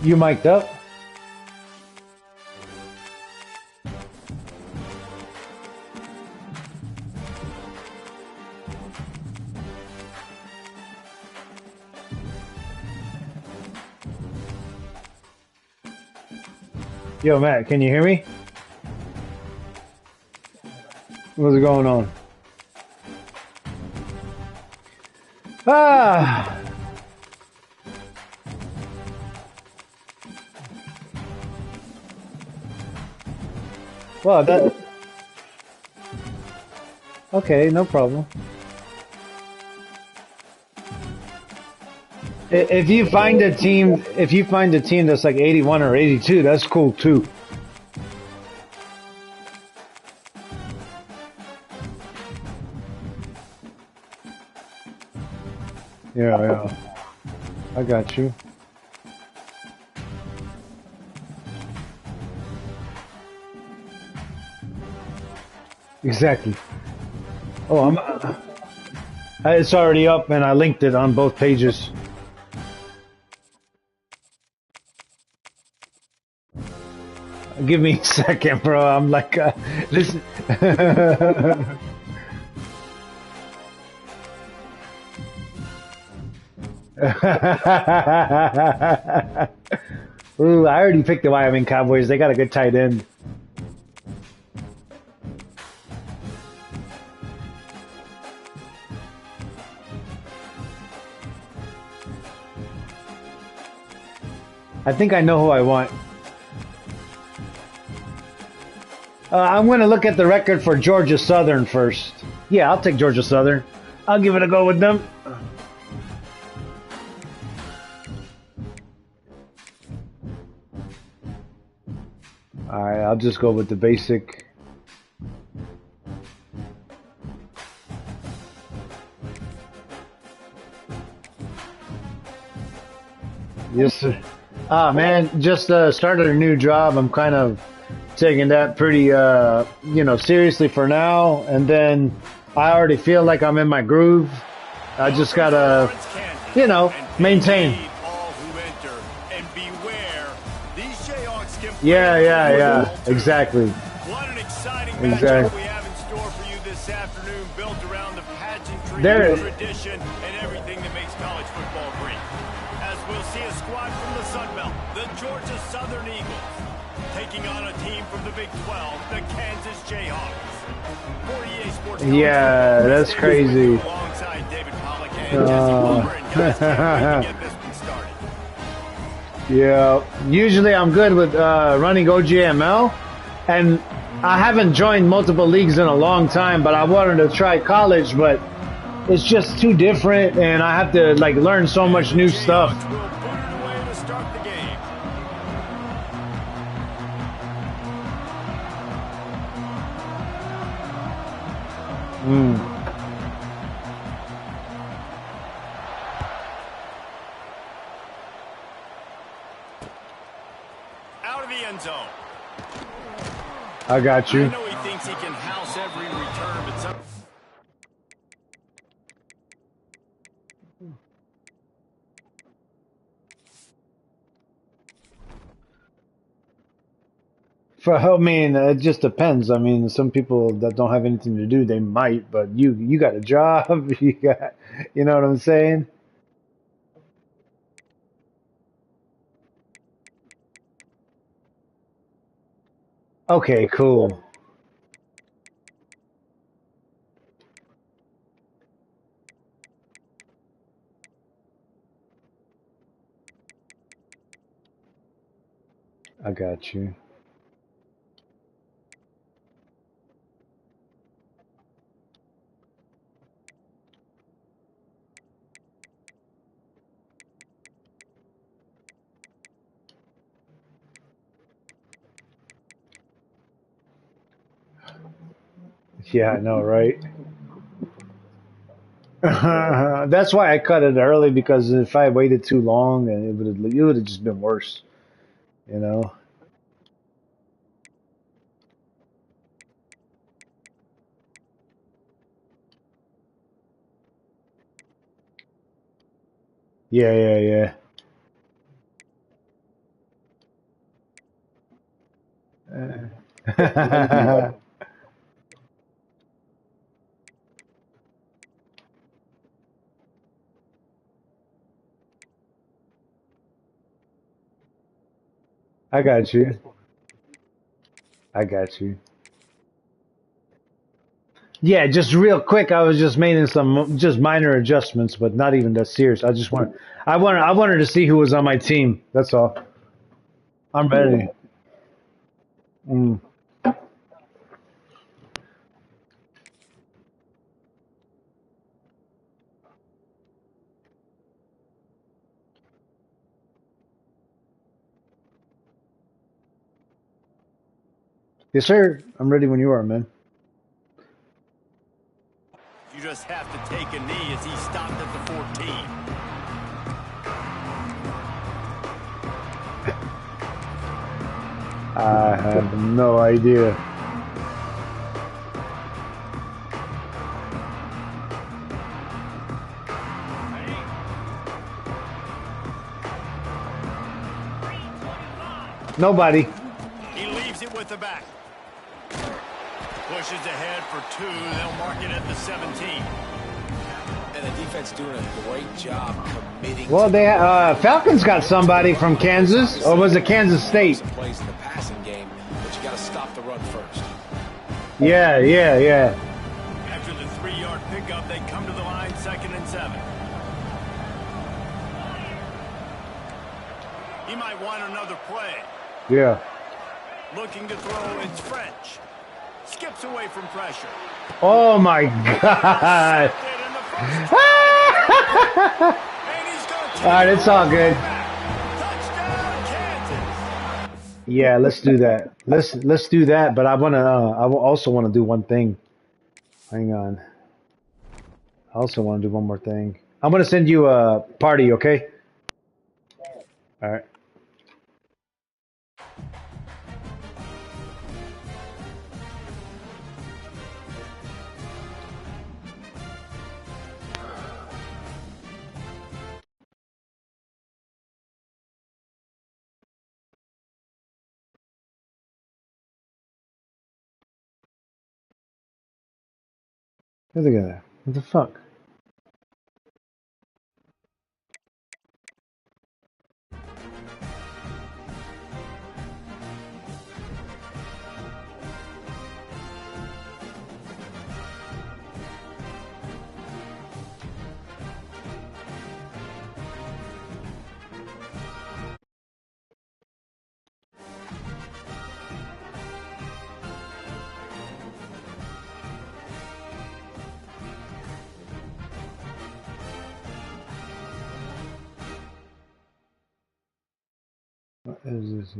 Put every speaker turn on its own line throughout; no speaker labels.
You mic'd up? Yo, Matt, can you hear me? What's going on? Ah! Well, that... Okay, no problem. If you find a team, that's like 81 or 82, that's cool too. Yeah, yeah. I got you. Exactly. Oh, it's already up and I linked it on both pages. Give me a second, bro. I'm like, listen. Ooh, I already picked the Wyoming Cowboys. They got a good tight end. I think I know who I want. I'm going to look at the record for Georgia Southern first. Yeah, I'll take Georgia Southern. I'll give it a go with them. All right, I'll just go with the basic. Yes, sir. Ah, man, just started a new job. I'm kind of taking that pretty, seriously for now. And then I already feel like I'm in my groove. I just gotta, maintain. Yeah, exactly.
What an exciting matchup we have in store for you this afternoon, built around the pageantry, tradition, and everything that makes college football great. As we'll see a squad from the Sun Belt, the Georgia Southern Eagles, taking on a team from the Big 12, the Kansas Jayhawks. For EA Sports,
yeah, that's crazy.
Alongside David Pollack and Jesse Palmer, and guys can't wait to get this one started.
Yeah, usually I'm good with running OGML, and I haven't joined multiple leagues in a long time, but I wanted to try college, but it's just too different, and I have to learn so much new stuff.
Out of the end zone.
I got you.
I know he thinks he can house every return, but some...
I mean, it just depends. I mean, some people that don't have anything to do, they might, but you got a job, you know what I'm saying? Okay, cool. I got you. Yeah, I know, right? That's why I cut it early because if I waited too long, and it would have just been worse, you know? Yeah. I got you. I got you. Yeah, just real quick. I was just making some just minor adjustments, but not even that serious. I wanted to see who was on my team. That's all. I'm ready. Mm. Yes, sir. I'm ready when you are, man.
You just have to take a knee as he stopped at the 14.
I have no idea. Nobody.
He leaves it with the back. Pushes ahead for 2. They'll mark it at the 17.
And the defense doing a great job committing.
Well, they Falcons got somebody from Kansas, or was it Kansas State?
Some plays in the passing game, but you got to stop the run first.
Yeah.
After the 3-yard pickup, they come to the line, 2nd and 7. He might want another play.
Yeah.
Looking to throw, it's French. Skips away from pressure.
Oh my God. All right, it's all good.
Touchdown, Kansas.
Yeah, let's do that. Let's do that. But I also want to do one thing. Hang on. I also want to do one more thing. I'm gonna send you a party, okay? All right. Look at that. What the fuck? What is this?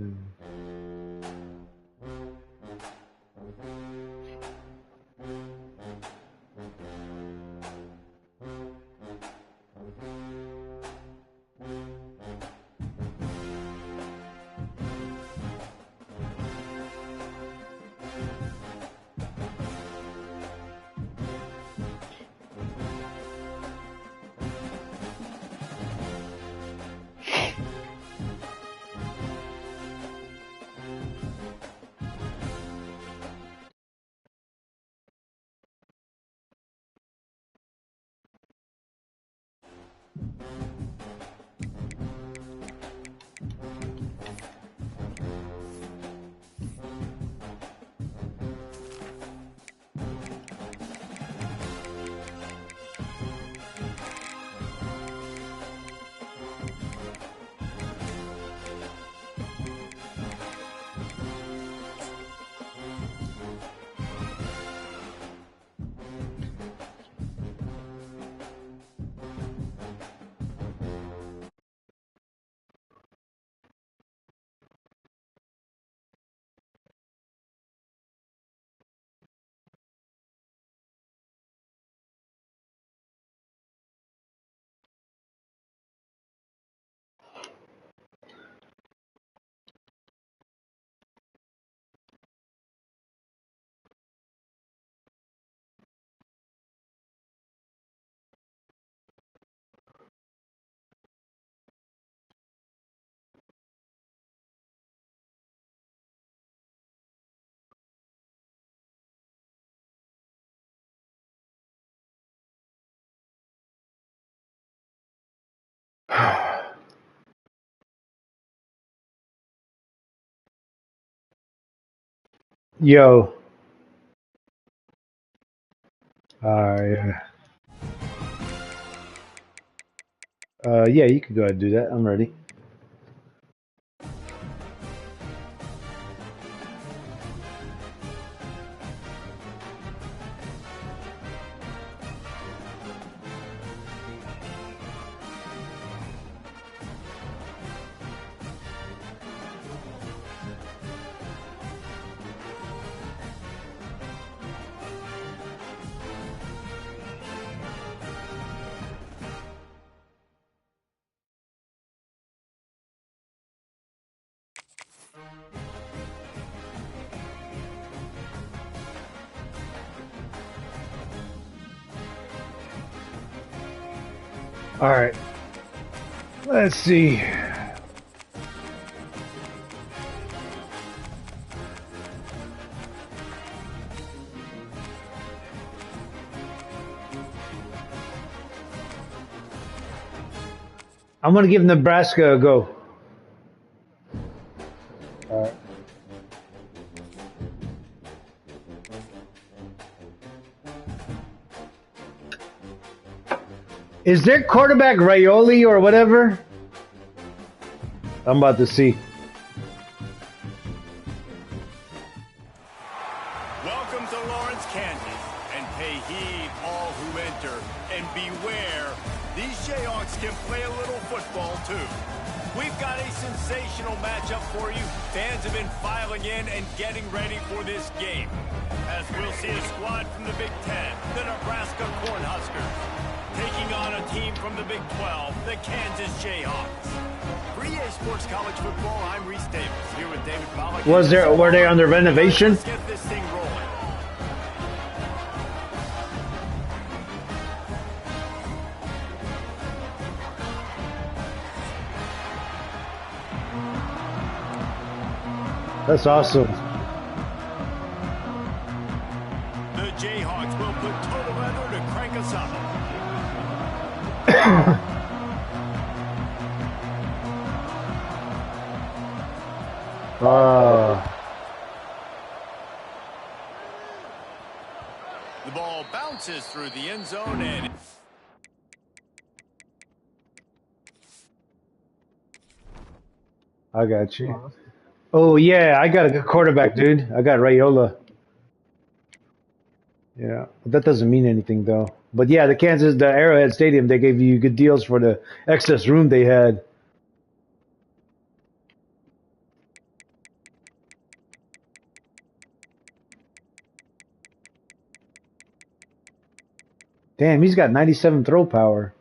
Yo. Yeah. Yeah, you can go ahead and do that. I'm ready. All right. Let's see. I'm gonna give Nebraska a go. All right. Is their quarterback Raioli or whatever? I'm about to see.
Welcome to Lawrence, Kansas, and pay heed all who enter, and beware, these Jayhawks can play a little football too. We've got a sensational matchup for you. Fans have been filing in and getting ready for this game, as we'll see a squad from the Big Ten, the Nebraska Cornhuskers, taking on a team from the Big 12, the Kansas Jayhawks. For EA Sports College Football, I'm Reese Davis, here with David Pollack.
Were they under renovation?
Let's get this thing rolling.
That's awesome.
The Jayhawks will put total weather to crank us up. The ball bounces through the end zone and
I got you. Oh yeah, I got a good quarterback, dude. I got Raiola. Yeah, that doesn't mean anything though. But yeah, the Arrowhead Stadium, they gave you good deals for the excess room they had. Damn, he's got 97 throw power.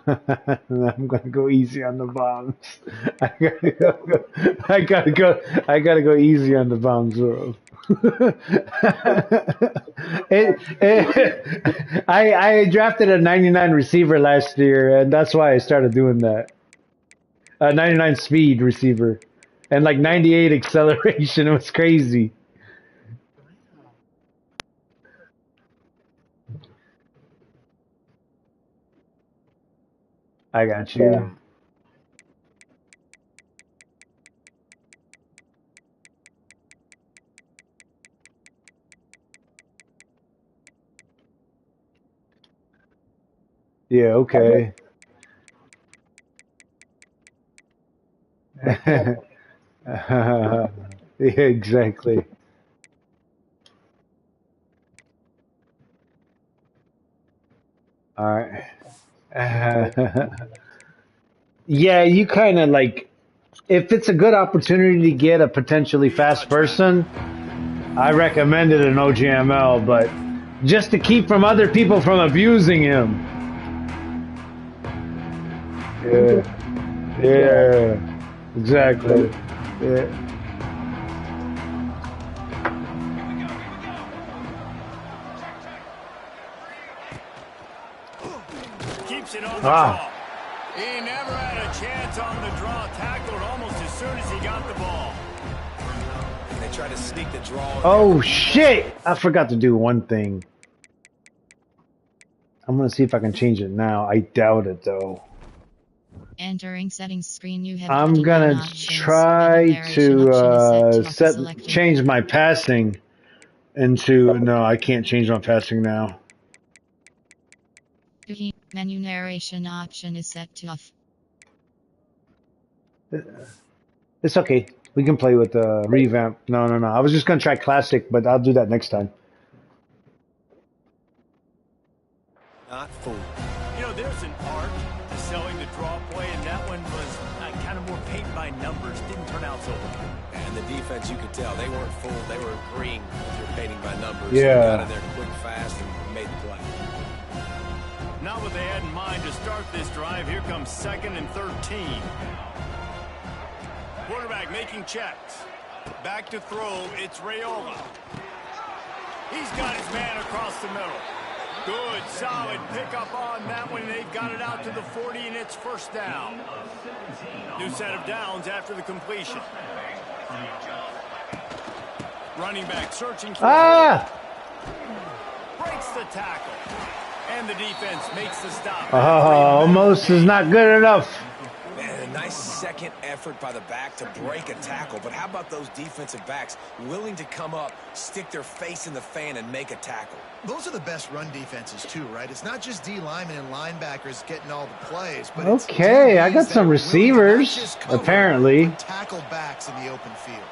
I'm gonna go easy on the bombs. I gotta go easy on the bombs, bro. I drafted a 99 receiver last year, and that's why I started doing that. A 99 speed receiver, and like 98 acceleration. It was crazy. I got you. Yeah, okay. Yeah, exactly. All right. Yeah, you kind of like, if it's a good opportunity to get a potentially fast person, I recommended an OGML, but just to keep from other people from abusing him. Yeah, yeah, exactly. Yeah.
keeps it on the
Ah.
draw. He never had a chance on the draw. Tackled almost as soon as he got the ball.
And they try to sneak the draw.
Oh shit! I forgot to do one thing. I'm gonna see if I can change it now. I doubt it though.
Entering settings screen, you have
I'm gonna try to change my passing into. No, I can't change my passing now.
Menu narration option is set to off.
It's okay. We can play with the revamp. No. I was just gonna try classic, but I'll do that next time.
Not fooled.
You know, there's an art to selling the draw play, and that one was kind of more paint by numbers. Didn't turn out so well.
And the defense, you could tell, they weren't fooled. They were agreeing with your painting by numbers.
Yeah.
They got in there quick, fast, and made the play.
Not what they had in mind to start this drive. Here comes 2nd and 13. Quarterback making checks. Back to throw. It's Raiola. He's got his man across the middle. Good, solid pickup on that one. They've got it out to the 40, and it's first down. New set of downs after the completion. Running back searching for breaks the tackle. And the defense makes the stop.
Almost is not good enough.
Man, a nice second effort by the back to break a tackle. But how about those defensive backs willing to come up, stick their face in the fan, and make a tackle?
Those are the best run defenses too, right? It's not just D linemen and linebackers getting all the plays, but
okay, I got some receivers apparently.
Tackle backs in the open field.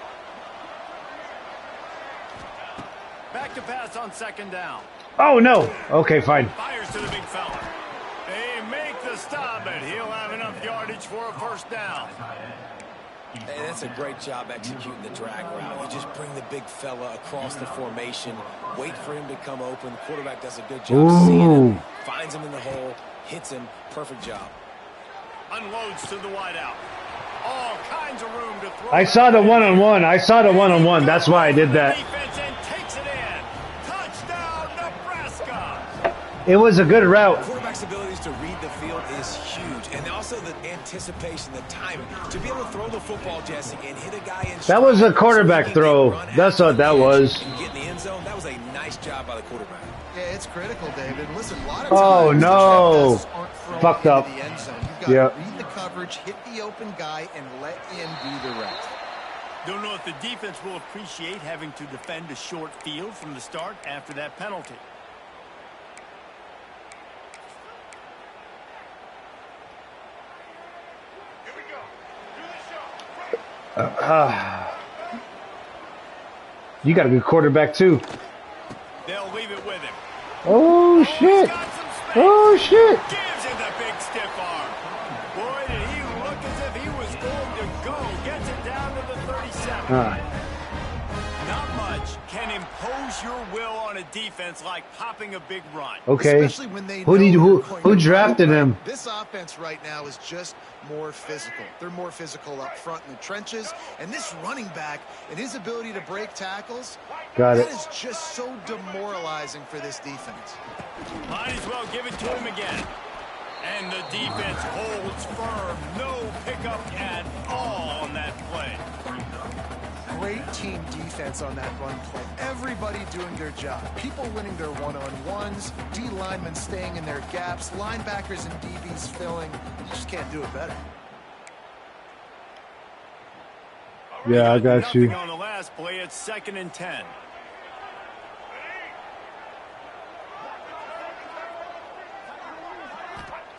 Back to pass on 2nd down.
Oh no. Okay, fine.
Fires to the big fella. They make the stop, and he'll have enough yardage for a first down.
Hey, that's a great job executing the drag route. You just bring the big fella across the formation, wait for him to come open. The quarterback does a good job seeing him, finds him in the hole, hits him. Perfect job.
Unloads to the wideout. All kinds of room to throw.
I saw the one-on-one. That's why I did that.
Defense and takes it in. Touchdown, Nebraska.
It was a good route.
Quarterback's abilities to read the field is huge, and also the anticipation, the timing to be able to throw the football, Jesse, and hit a guy in.
That was a quarterback throw. That's what that was.
And get in the end zone. That was a nice job by the quarterback.
Yeah, it's critical, David. Listen, a lot of
times
no,
fucked up.
The end zone. You've got to read the coverage, hit the open guy, and let him do the rest.
Don't know if the defense will appreciate having to defend a short field from the start after that penalty. Here we go. Do the show.
You got a good quarterback too.
They'll leave it with him.
Oh shit! Oh shit!
Gives him the big stiff arm. Boy, did he look as if he was going to go. Gets it down to the 37. Not much can impose your will on a defense like popping a big run.
Okay.
Especially when they
who drafted him?
This offense right now is just more physical. They're more physical up front in the trenches, and this running back and his ability to break tackles, that is just so demoralizing for this defense.
Might as well give it to him again. And the defense holds firm. No pickup at all on that play.
Great team defense on that run play. Everybody doing their job. People winning their one-on-ones, D linemen staying in their gaps, linebackers and DBs filling. You just can't do it better.
Yeah, I got you.
On the last play, it's 2nd and 10.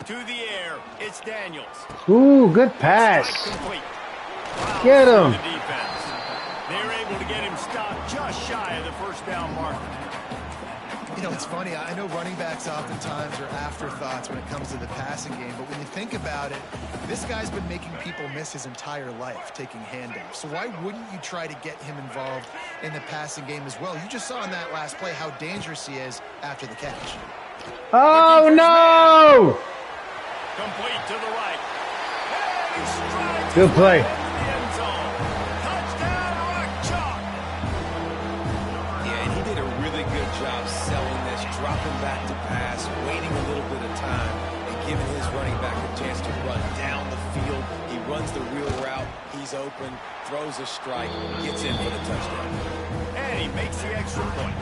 To the air, it's Daniels.
Ooh, good pass. Get him.
They're able to get him stopped just shy of the first down marker.
You know, it's funny. I know running backs oftentimes are afterthoughts when it comes to the passing game, but when you think about it, this guy's been making people miss his entire life taking handoffs. So why wouldn't you try to get him involved in the passing game as well? You just saw in that last play how dangerous he is after the catch.
Oh, no!
Complete to the right.
Good play.
Touchdown, Rock Chalk.
Yeah, and he did a really good job selling this, dropping back to pass, waiting a little bit of time, and giving his running back a chance to run down the field. He runs the real route. He's open, throws a strike, gets in for the touchdown.
And he makes the extra point.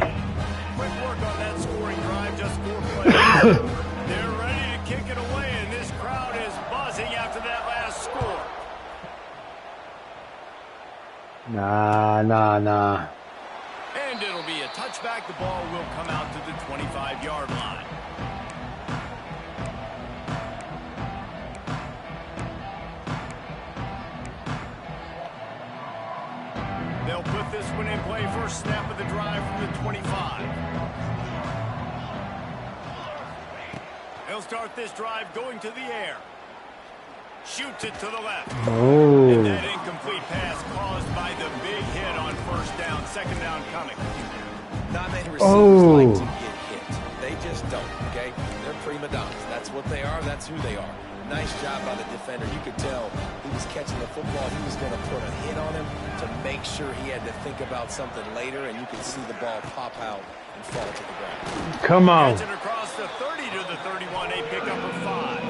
Quick work on that scoring drive to just 4 plays. They're ready to kick it away, and this crowd is buzzing after that last score.
Nah.
And it'll be a touchback. The ball will come out to the 25-yard line. They'll put this one in play. First snap of the drive from the 25. They'll start this drive going to the air. Shoots it to the left.
Oh.
And that incomplete pass caused by the big hit on first down. Second down coming.
Not many receivers like to get hit. They just don't, okay? They're prima donnas. That's what they are. That's who they are. Nice job by the defender. You could tell he was catching the football. He was going to put a hit on him to make sure he had to think about something later, and you could see the ball pop out and fall to the ground.
Come on.
Catch it across the 30 to the 31. A pickup of 5.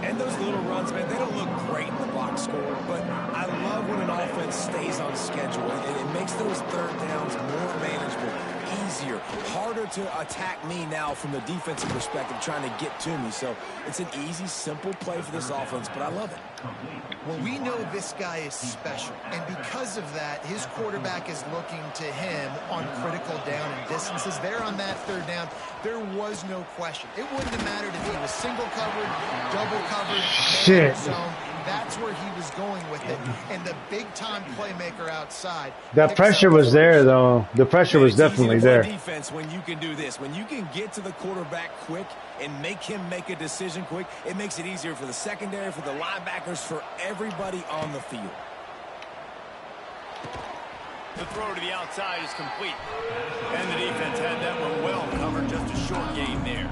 And those little runs, man, they don't look great in the box score, but I love when an offense stays on schedule, and it makes those third downs more manageable, easier, harder to attack me now from the defensive perspective, trying to get to me. So it's an easy, simple play for this offense, but I love it.
Well, we know this guy is special, and because of that, his quarterback is looking to him on critical down and distances. There on that third down, there was no question. It wouldn't have mattered if he was single covered, double covered,
Shit.
zone. That's where he was going with it. And the big-time playmaker outside.
That pressure was there, though. The pressure was definitely there.
Defense, when you can do this, when you can get to the quarterback quick and make him make a decision quick, it makes it easier for the secondary, for the linebackers, for everybody on the field.
The throw to the outside is complete. And the defense had that one well covered. Just a short gain there.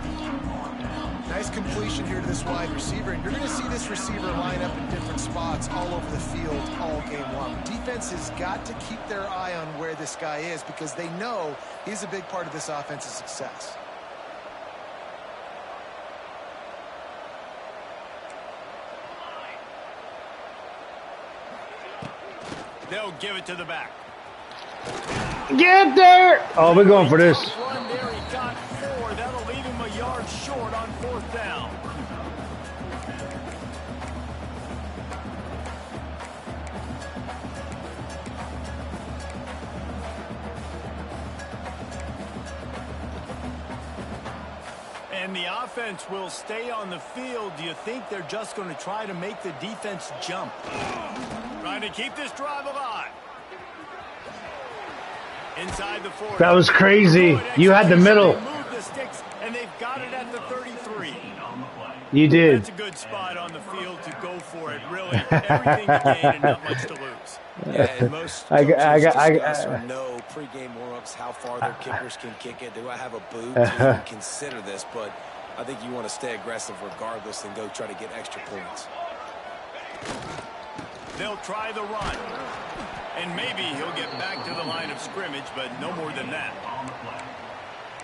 Nice completion here to this wide receiver, and you're going to see this receiver line up in different spots all over the field all game long. Defense has got to keep their eye on where this guy is because they know he's a big part of this offense's success.
They'll give it to the back.
Get there! Oh, we're going for this.
Run there, he got 4. That'll leave him a yard short on 4th down. And the offense will stay on the field. Do you think they're just going to try to make the defense jump? Trying to keep this drive alive. Inside the 40.
That was crazy. You had the middle.
They moved the sticks, and they've got it at the 33.
You did.
That's a good spot on the field to go for it. Really, everything to gain and not much to lose.
Yeah, and most
I
know pregame warm-ups how far their kickers can kick it. Do I have a boot to even consider this? But I think you want to stay aggressive regardless and go try to get extra points.
They'll try the run. And maybe he'll get back to the line of scrimmage, but no more than that.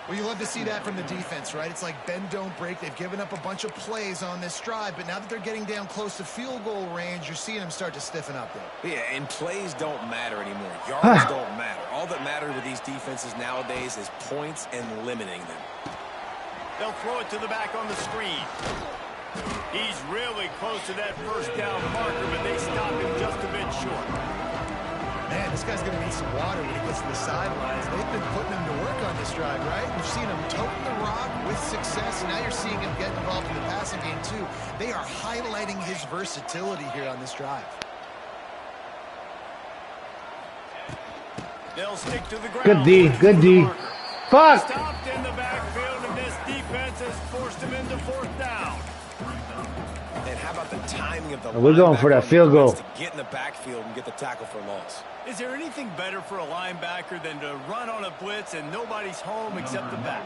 Well, you love to see that from the defense, right? It's like bend, don't break. They've given up a bunch of plays on this drive, but now that they're getting down close to field goal range, you're seeing them start to stiffen up there.
Yeah, and plays don't matter anymore. Yards don't matter. All that matters with these defenses nowadays is points and limiting them.
They'll throw it to the back on the screen. He's really close to that first down marker, but they stop him just a bit short.
Man, this guy's going to need some water when he gets to the sidelines. They've been putting him to work on this drive, right? We've seen him toting the rock with success. Now you're seeing him get involved in the passing game, too. They are highlighting his versatility here on this drive.
They'll stick to the ground.
Good D. Good D. Fuck!
Stopped in the backfield, and this defense has forced him into 4th down.
And how about the timing of the
We're going for that field goal.
to get in the backfield and get the tackle for loss.
Is there anything better for a linebacker than to run on a blitz and nobody's home except the back?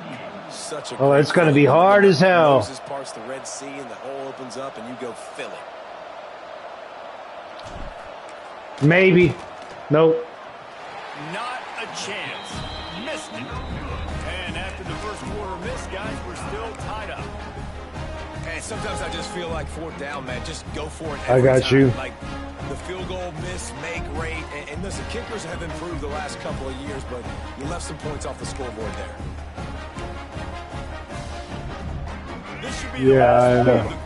Such a
Oh, it's going to be hard as hell.
Moses parts the Red Sea and the hole opens up and you go fill it.
Maybe. Nope.
Not a chance. Missed it. And after the first quarter miss, guys, we're still tied up.
And sometimes I just feel like 4th down, man. Just go for it.
I got you.
Like the field goal miss, make rate. And listen, kickers have improved the last couple of years, but you left some points off the scoreboard there.
Yeah, I know.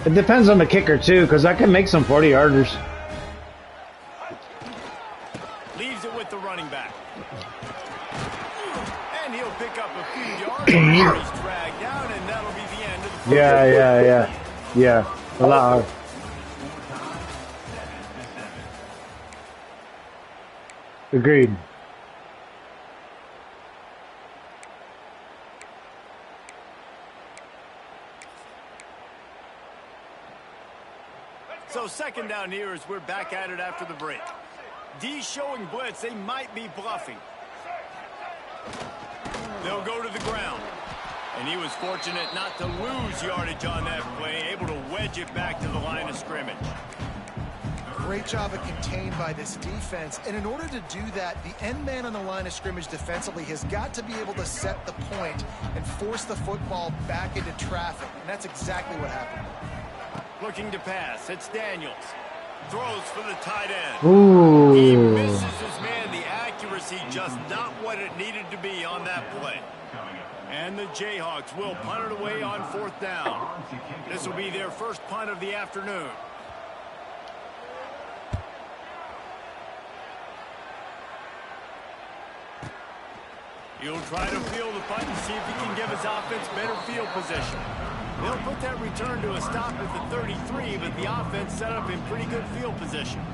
It depends on the kicker too, because I can make some 40-yarders.
Leaves it with the running back. And he'll pick up a few yards. He's dragged down, and that'll be the end of the first.
Yeah. A lot. Agreed.
So second down here as we're back at it after the break. D showing blitz. They might be bluffing. They'll go to the ground. And he was fortunate not to lose yardage on that play, able to wedge it back to the line of scrimmage.
Great job of contained by this defense. And in order to do that, the end man on the line of scrimmage defensively has got to be able to set the point and force the football back into traffic. And that's exactly what happened.
Looking to pass. It's Daniels. Throws for the tight end.
Ooh.
He misses his man. The accuracy just not what it needed to be on that play. And the Jayhawks will punt it away on fourth down. This will be their first punt of the afternoon. He'll try to field the punt and see if he can give his offense better field position. They'll put that return to a stop at the 33, but the offense set up in pretty good field position.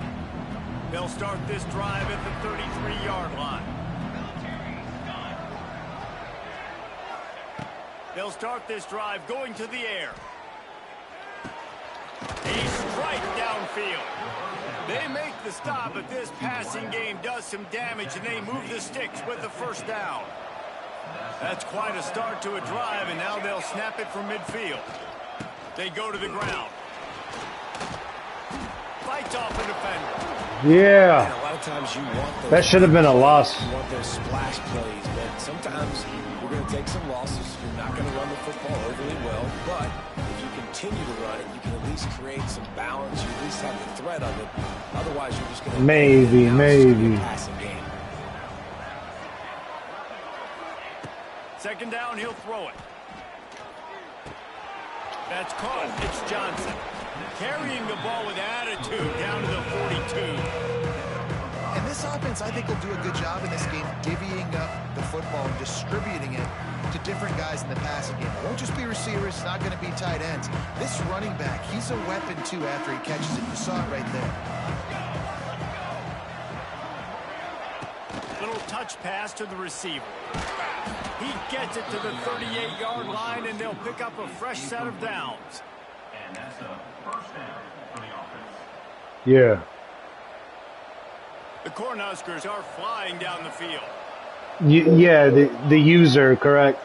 They'll start this drive at the 33-yard line. They'll start this drive going to the air. A strike downfield. They make the stop, but this passing game does some damage, and they move the sticks with the first down. That's quite a start to a drive, and now they'll snap it from midfield. They go to the ground. Fights off a defender.
Yeah.
And a lot of times you want those,
That should have been a loss.
You want those splash plays, but sometimes you're going to take some losses. You're not going to run the football overly well, but if you continue to run it, you can at least create some balance. You at least have the threat of it. Otherwise, you're just going to
maybe.
passing game.
Second down, he'll throw it. That's caught. It's Johnson. Carrying the ball with attitude down to the 42.
And this offense, I think, will do a good job in this game divvying up the football and distributing it to different guys in the passing game. It won't just be receivers. It's not going to be tight ends. This running back, he's a weapon, too, after he catches it. You saw it right there.
Little touch pass to the receiver. He gets it to the 38-yard line, and they'll pick up a fresh set of downs.
And that's the first down for the offense.
Yeah.
The Cornhuskers are flying down the field.
Yeah, the user, correct.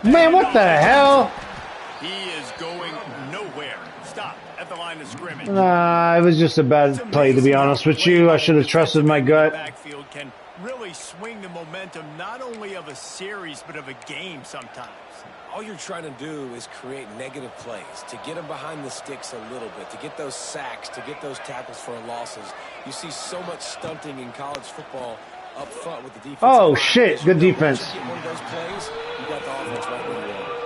Man, what the hell?
He is going nowhere. Stop at the line of scrimmage.
It was just a bad play, to be honest with you. I should have trusted my gut.
Backfield can really swing the momentum not only of a series but of a game sometimes.
All you're trying to do is create negative plays, to get them behind the sticks a little bit, to get those sacks, to get those tackles for losses. You see so much stunting in college football up front with the defense.
Oh, shit. Good defense.
Once you get one of those plays, you got the offense right where you want.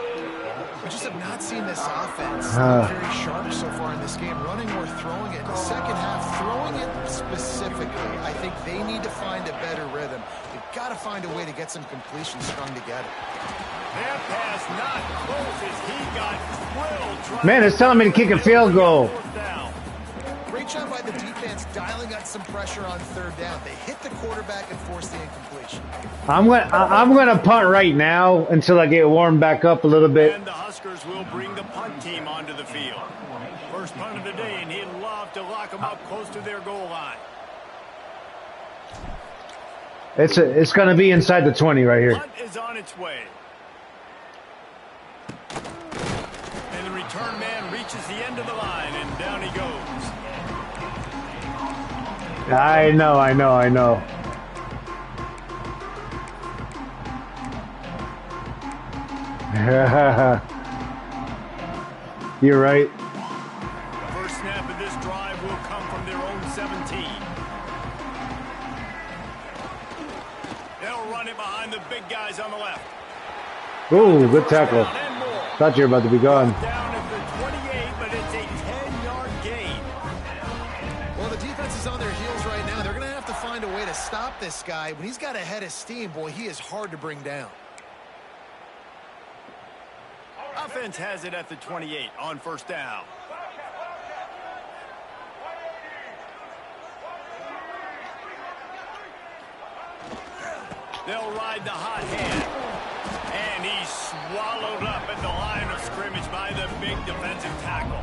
We just have not seen this offense very sharp so far in this game, running or throwing it. In the second half, throwing it specifically, I think they need to find a better rhythm. They've got to find a way to get some completions strung together.
That pass not close as he got thrilled.
Man, it's telling me to kick a field goal.
Great job by the defense dialing up some pressure on third down. They hit the quarterback and forced the incompletion.
I'm gonna punt right now until I get warmed back up a little bit.
And the Huskers will bring the punt team onto the field. First punt of the day, and he'd love to lock them up close to their goal line.
It's gonna be inside the 20 right here.
Punt is on its way. And the return man reaches the end of the line, and down he goes.
I know. You're right.
First snap of this drive will come from their own 17. They'll run it behind the big guys on the left.
Ooh, good tackle.
And more.
Thought you were about to be gone.
Down at the 28, but it's a 10-yard gain.
Well, the defense is on their heels right now. They're going to have to find a way to stop this guy. When he's got a head of steam, boy, he is hard to bring down.
Offense has it at the 28 on first down. They'll ride the hot hand. And he's swallowed up at the line of scrimmage by the big defensive tackle.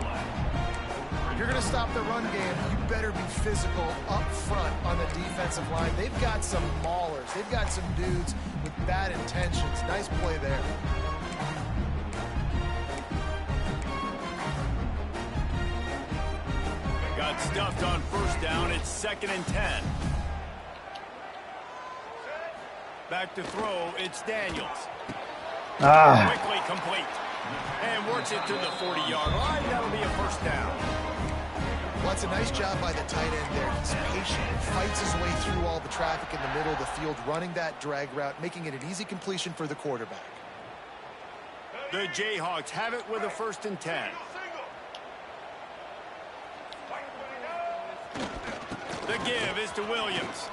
If you're going to stop the run game, you better be physical up front on the defensive line. They've got some maulers. They've got some dudes with bad intentions. Nice play there.
Got stuffed on first down. It's 2nd and 10. Back to throw. It's Daniels. Quickly complete. And works it to the 40-yard line. That'll be a first down.
Well, that's a nice job by the tight end there. He's patient, fights his way through all the traffic in the middle of the field, running that drag route, making it an easy completion for the quarterback.
The Jayhawks have it with a 1st and 10. The give is to Williams.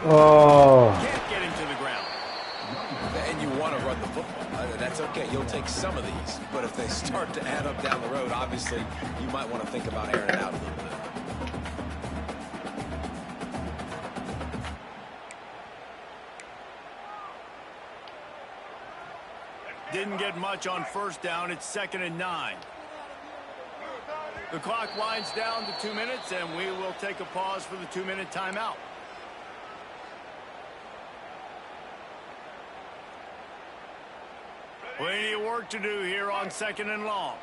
Oh.
Can't get him to the ground.
And you want to run the football. That's okay. You'll take some of these. But if they start to add up down the road, obviously, you might want to think about airing it out a little bit.
Didn't get much on first down. It's 2nd and 9. The clock winds down to 2 minutes, and we will take a pause for the 2-minute timeout. Plenty of work to do here on 2nd and long.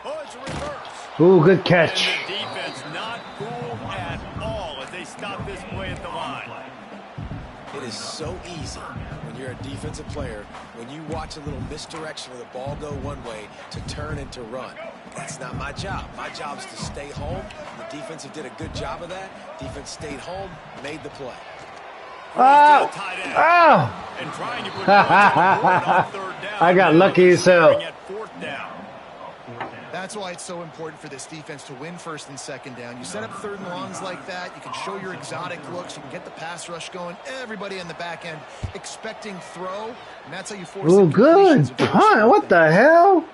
Oh, it's a reverse.
Ooh, good catch.
And the defense not fooled at all as they stop this play at the line.
It is so easy when you're a defensive player, when you watch a little misdirection where the ball go one way, to turn and to run. That's not my job. My job is to stay home. The defensive did a good job of that. Defense stayed home, made the play.
Oh! Oh!
And trying to put points on the board on 3rd down.
I got lucky as hell.
At 4th down.
That's why it's so important for this defense to win 1st and 2nd down. You set up 3rd and longs like that. You can show your exotic looks. You can get the pass rush going. Everybody on the back end expecting throw. And that's how you force
Ooh, good. Punt. What the hell?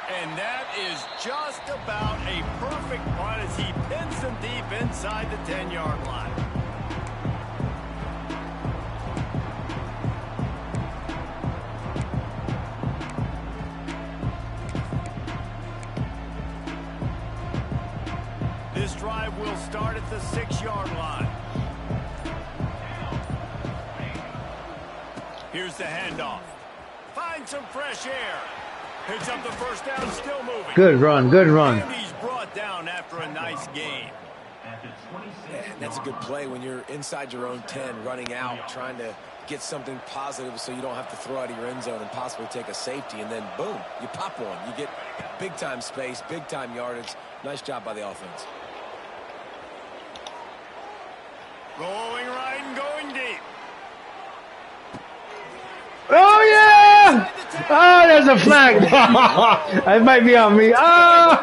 And that is just about a perfect punt as he pins them deep inside the 10-yard line. This drive will start at the 6-yard line. Here's the handoff. Find some fresh air. Picks up the first down, still moving.
Good run, good run.
And he's brought down after a nice gain.
That's a good play when you're inside your own 10, running out, trying to get something positive so you don't have to throw out of your end zone and possibly take a safety, and then boom, you pop one. You get big-time space, big-time yardage. Nice job by the offense.
Going right and going deep.
Oh, yeah! Oh, there's a flag. It might be on me. Oh!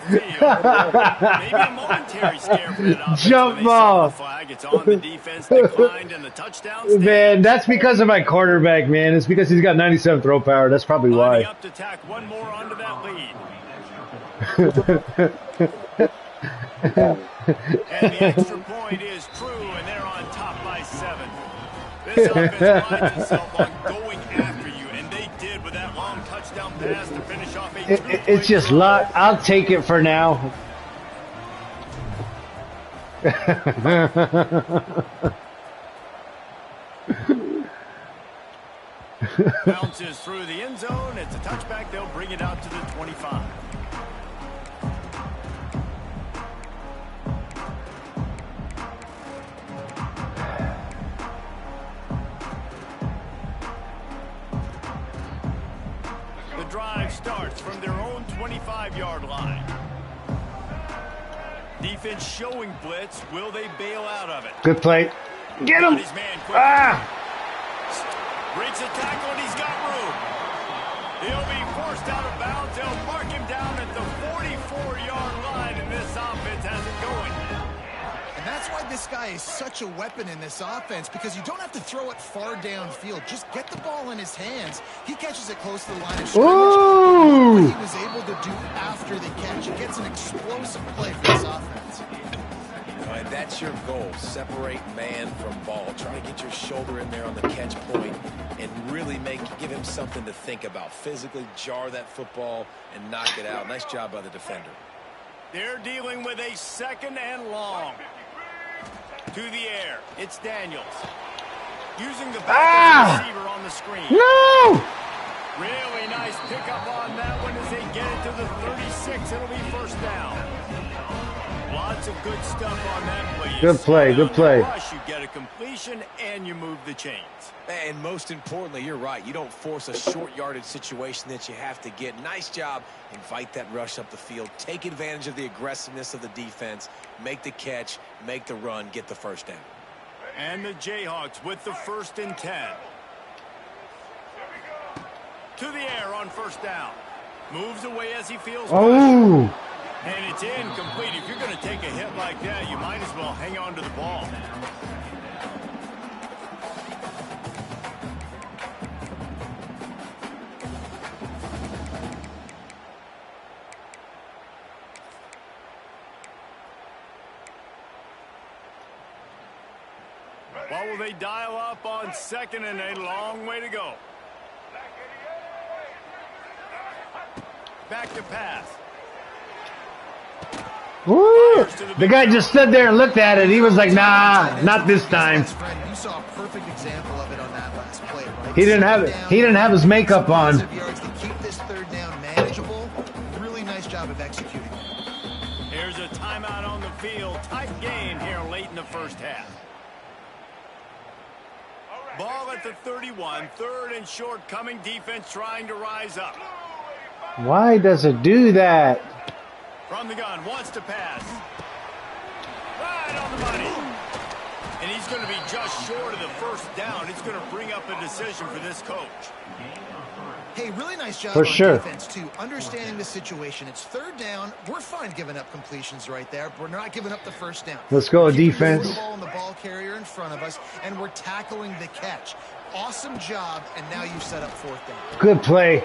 Maybe a momentary scare for that offense.
Jump ball.
Flag. It's on the defense, declined, and the touchdown stands.
Man, that's because of my quarterback, man. It's because he's got 97 throw power. That's probably
Lining
why.
up to tack one more onto that lead. And the extra point is true, and they're on top by 7. This offense prides itself on going after you, and they did with that long touchdown pass to finish off a two-play
It's just
drive.
luck. I'll take it for now.
Bounces through the end zone. It's a touchback. They'll bring it out to the 25. The drive starts from their own 25-yard line. Defense showing blitz. Will they bail out of it?
Good play. Get him! Ah!
Breaks the tackle, and he's got room. He'll be forced out of bounds. They'll mark him down at the 44-yard line, and this offense has it going.
And that's why this guy is such a weapon in this offense, because you don't have to throw it far downfield. Just get the ball in his hands. He catches it close to the line of scrimmage.
Ooh!
What he was able to do after the catch. He gets an explosive play for this offense.
All right, that's your goal. Separate man from ball. Try to get your shoulder in there on the catch point and really give him something to think about. Physically jar that football and knock it out. Nice job by the defender.
They're dealing with a second and long. To the air. It's Daniels. Using the back receiver on the screen.
No!
Really nice pickup on that one as they get it to the 36. It'll be first down. Lots of good stuff on that play.
Good play, good play.
Rush, you get a completion and you move the chains.
And most importantly, you're right. You don't force a short yardage situation that you have to get. Nice job. Invite that rush up the field. Take advantage of the aggressiveness of the defense. Make the catch. Make the run. Get the first down.
And the Jayhawks with the 1st and 10. To the air on first down. Moves away as he feels
Oh!
pressure. And it's incomplete. If you're going to take a hit like that, you might as well hang on to the ball. What will they dial up on 2nd and a long way to go? Back to pass.
Woo! The guy just stood there and looked at it. He was like, nah, not this time.
You saw a perfect example of it on that last play, right?
He didn't have it. He didn't have his makeup on.
To keep this third down manageable. Really nice job of executing.
Here's a timeout on the field. Tight game here late in the first half. Ball at the 31. 3rd and short coming. Defense trying to rise up.
Why does it do that?
From the gun, wants to pass. Right on the money. And he's going to be just short of the first down. It's going to bring up a decision for this coach.
Hey, really nice job
For
on
sure.
defense, too. Understanding the situation. It's 3rd down. We're fine giving up completions right there. We're not giving up the first down.
Let's go,
We're keeping
defense.
the ball and the ball carrier in front of us, and we're tackling the catch. Awesome job, and now you've set up 4th down.
Good play.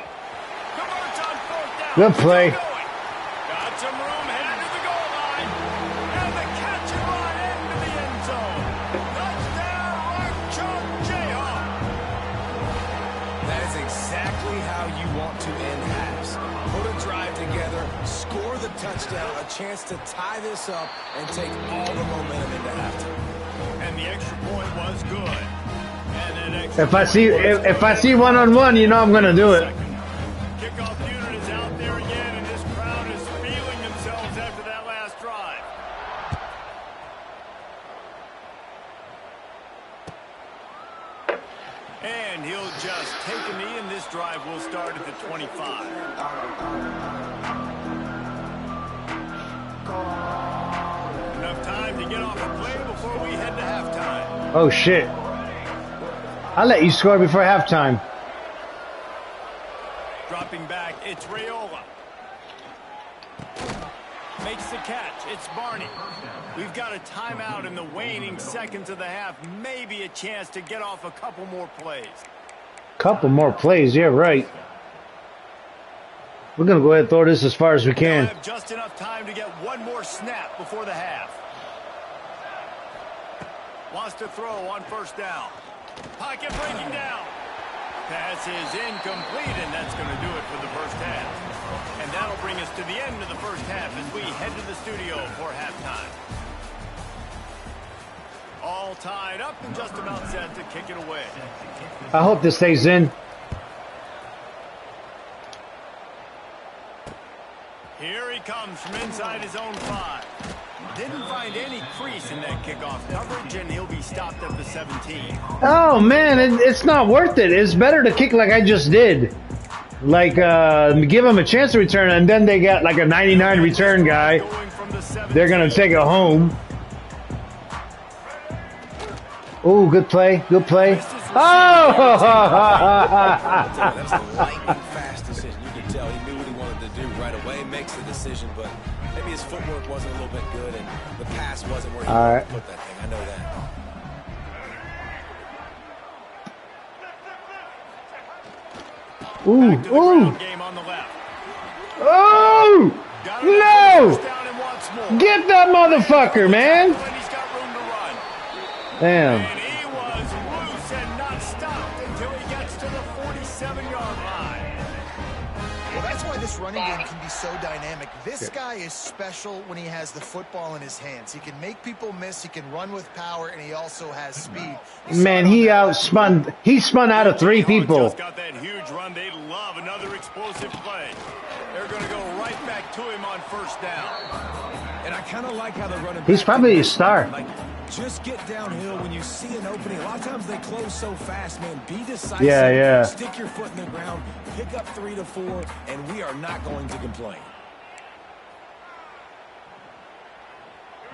Converts on 4th down.
Good play.
Got some room headed to the goal line. And the catch and run into the end zone. Touchdown, Jayhawk.
That is exactly how you want to end halves. Put a drive together, score the touchdown, a chance to tie this up, and take all the momentum into halftime.
And the extra point was good. And an extra
If I see one-on-one, you know I'm gonna do it.
Kickoff unit is out there again, and this crowd is feeling themselves after that last drive. And he'll just take a knee, and this drive will start at the 25. Enough time to get off a play before we head to halftime.
Oh shit! I'll let you score before halftime.
Dropping back, it's Raiola. Makes the catch. It's Barney. We've got a timeout in the waning seconds of the half. Maybe a chance to get off a couple more plays.
Couple more plays, yeah, right. We're gonna go ahead and throw this as far as we
They'll
can.
have just enough time to get one more snap before the half. Wants to throw on first down. Pocket breaking down. Pass is incomplete, and that's going to do it for the first half. And that'll bring us to the end of the first half as we head to the studio for halftime. All tied up and just about set to kick it away.
I hope this stays in.
Here he comes from inside his own 5. Didn't find any crease in that kickoff coverage, and he'll be stopped at the 17.
Oh man, it's not worth it. It's better to kick like I just did. like give them a chance to return, and then they got like a 99 return guy. They're gonna take it home. Oh, good play, good play. Oh!
That's a lightning fast decision. You can tell he knew what he wanted to do right away. Makes the decision, but maybe his footwork wasn't a little bit good, and the pass wasn't where he wanted to put that thing. I know that.
Ooh, ooh. Oh! No! Get that motherfucker, man! Damn.
And he was loose and not stopped until he gets to the 47-yard line.
Well, that's why this running game can be so dynamic. This guy is special when he has the football in his hands. He can make people miss, he can run with power, and he also has speed.
Man, he spun out of 3 people.
Just got that huge run. They love another explosive play. They're going to go right back to him on first down.
And I kind of like how they're running.
He's probably a star.
Just get downhill when you see an opening. A lot of times they close so fast, man. Be decisive.
Yeah, yeah.
Stick your foot in the ground. Pick up 3 to 4, and we are not going to complain.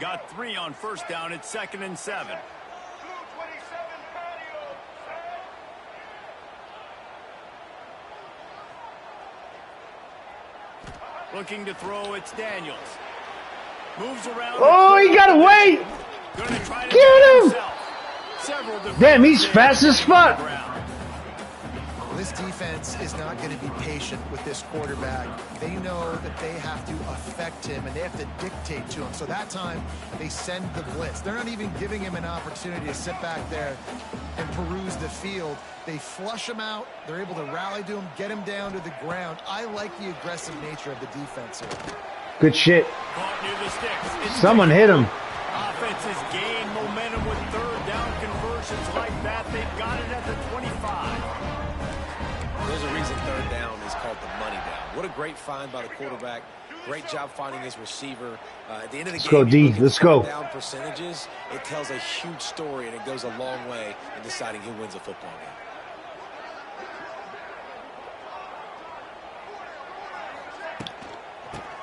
Got 3 on first down. It's 2nd and 7. Looking to throw, it's Daniels. Moves around.
Oh, he got away! Get him! Damn, he's fast as fuck.
Well, this defense is not going to be patient with this quarterback. They know that they have to affect him, and they have to dictate to him. So that time, they send the blitz. They're not even giving him an opportunity to sit back there and peruse the field. They flush him out. They're able to rally to him, get him down to the ground. I like the aggressive nature of the defense here.
Good shit. Someone hit him.
Offenses gain momentum with 3rd down conversions like that. They've got it at the 25.
There's a reason 3rd down is called the money down. What a great find by the quarterback. Great job finding his receiver. At the end of the
Let's
game,
go, D. Let's go.
Down percentages, it tells a huge story, and it goes a long way in deciding who wins a football game.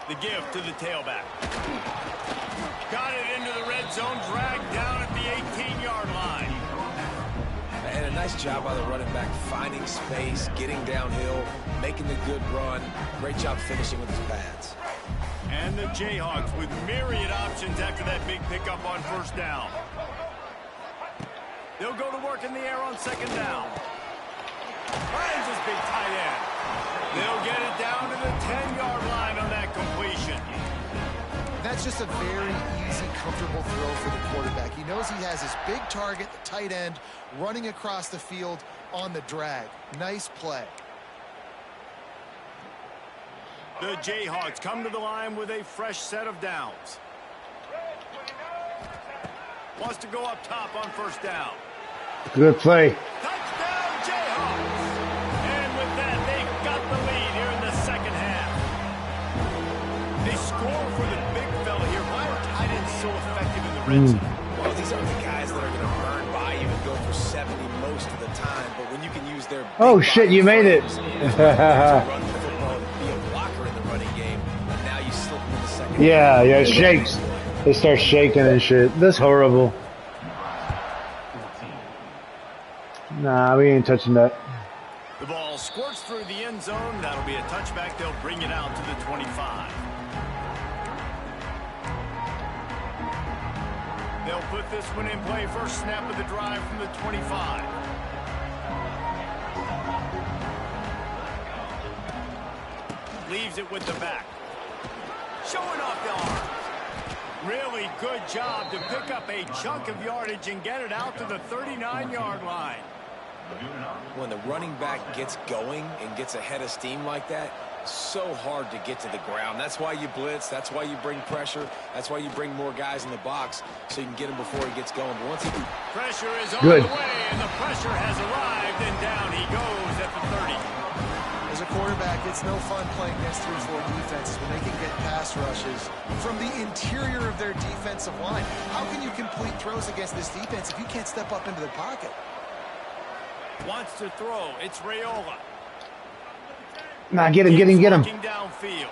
The give to the tailback. Got it into the red zone, dragged down at the 18-yard line.
And a nice job by the running back, finding space, getting downhill, making the good run. Great job finishing with his pads.
And the Jayhawks with myriad options after that big pickup on first down. They'll go to work in the air on 2nd down. Finds his big tight end. They'll get it down to the 10-yard line on that completion.
That's just a very easy, comfortable throw for the quarterback. He knows he has his big target, the tight end, running across the field on the drag. Nice play.
The Jayhawks come to the line with a fresh set of downs. Wants to go up top on first down.
Good play.
Touchdown, Jayhawks! And with that, they've got the lead here in the 2nd half. They score for the big fella here. Why are tight ends so effective in the red zone?
Well, these aren't the guys that are going to burn by you and go for 70 most of the time, but when you can use their
Oh, shit, you made it.
to run the football and be a blocker in the running game, and now you slip into the 2nd.
Yeah, it shakes. They start shaking and shit. That's horrible. Nah, we ain't touching that.
The ball squirts through the end zone. That'll be a touchback. They'll bring it out to the 25. They'll put this one in play. First snap of the drive from the 25. Leaves it with the back. Showing off the arm. Really good job to pick up a chunk of yardage and get it out to the 39-yard line.
When the running back gets going and gets ahead of steam like that, so hard to get to the ground. That's why you blitz. That's why you bring pressure. That's why you bring more guys in the box so you can get him before he gets going. But once he
pressure is on
Good.
the way, and the pressure has arrived, and down he goes at the 30.
As a quarterback, it's no fun playing against 3-4 defenses when they can get pass rushes from the interior of their defensive line. How can you complete throws against this defense if you can't step up into the pocket?
Wants to throw. It's Raiola.
Nah, get him.
Working downfield.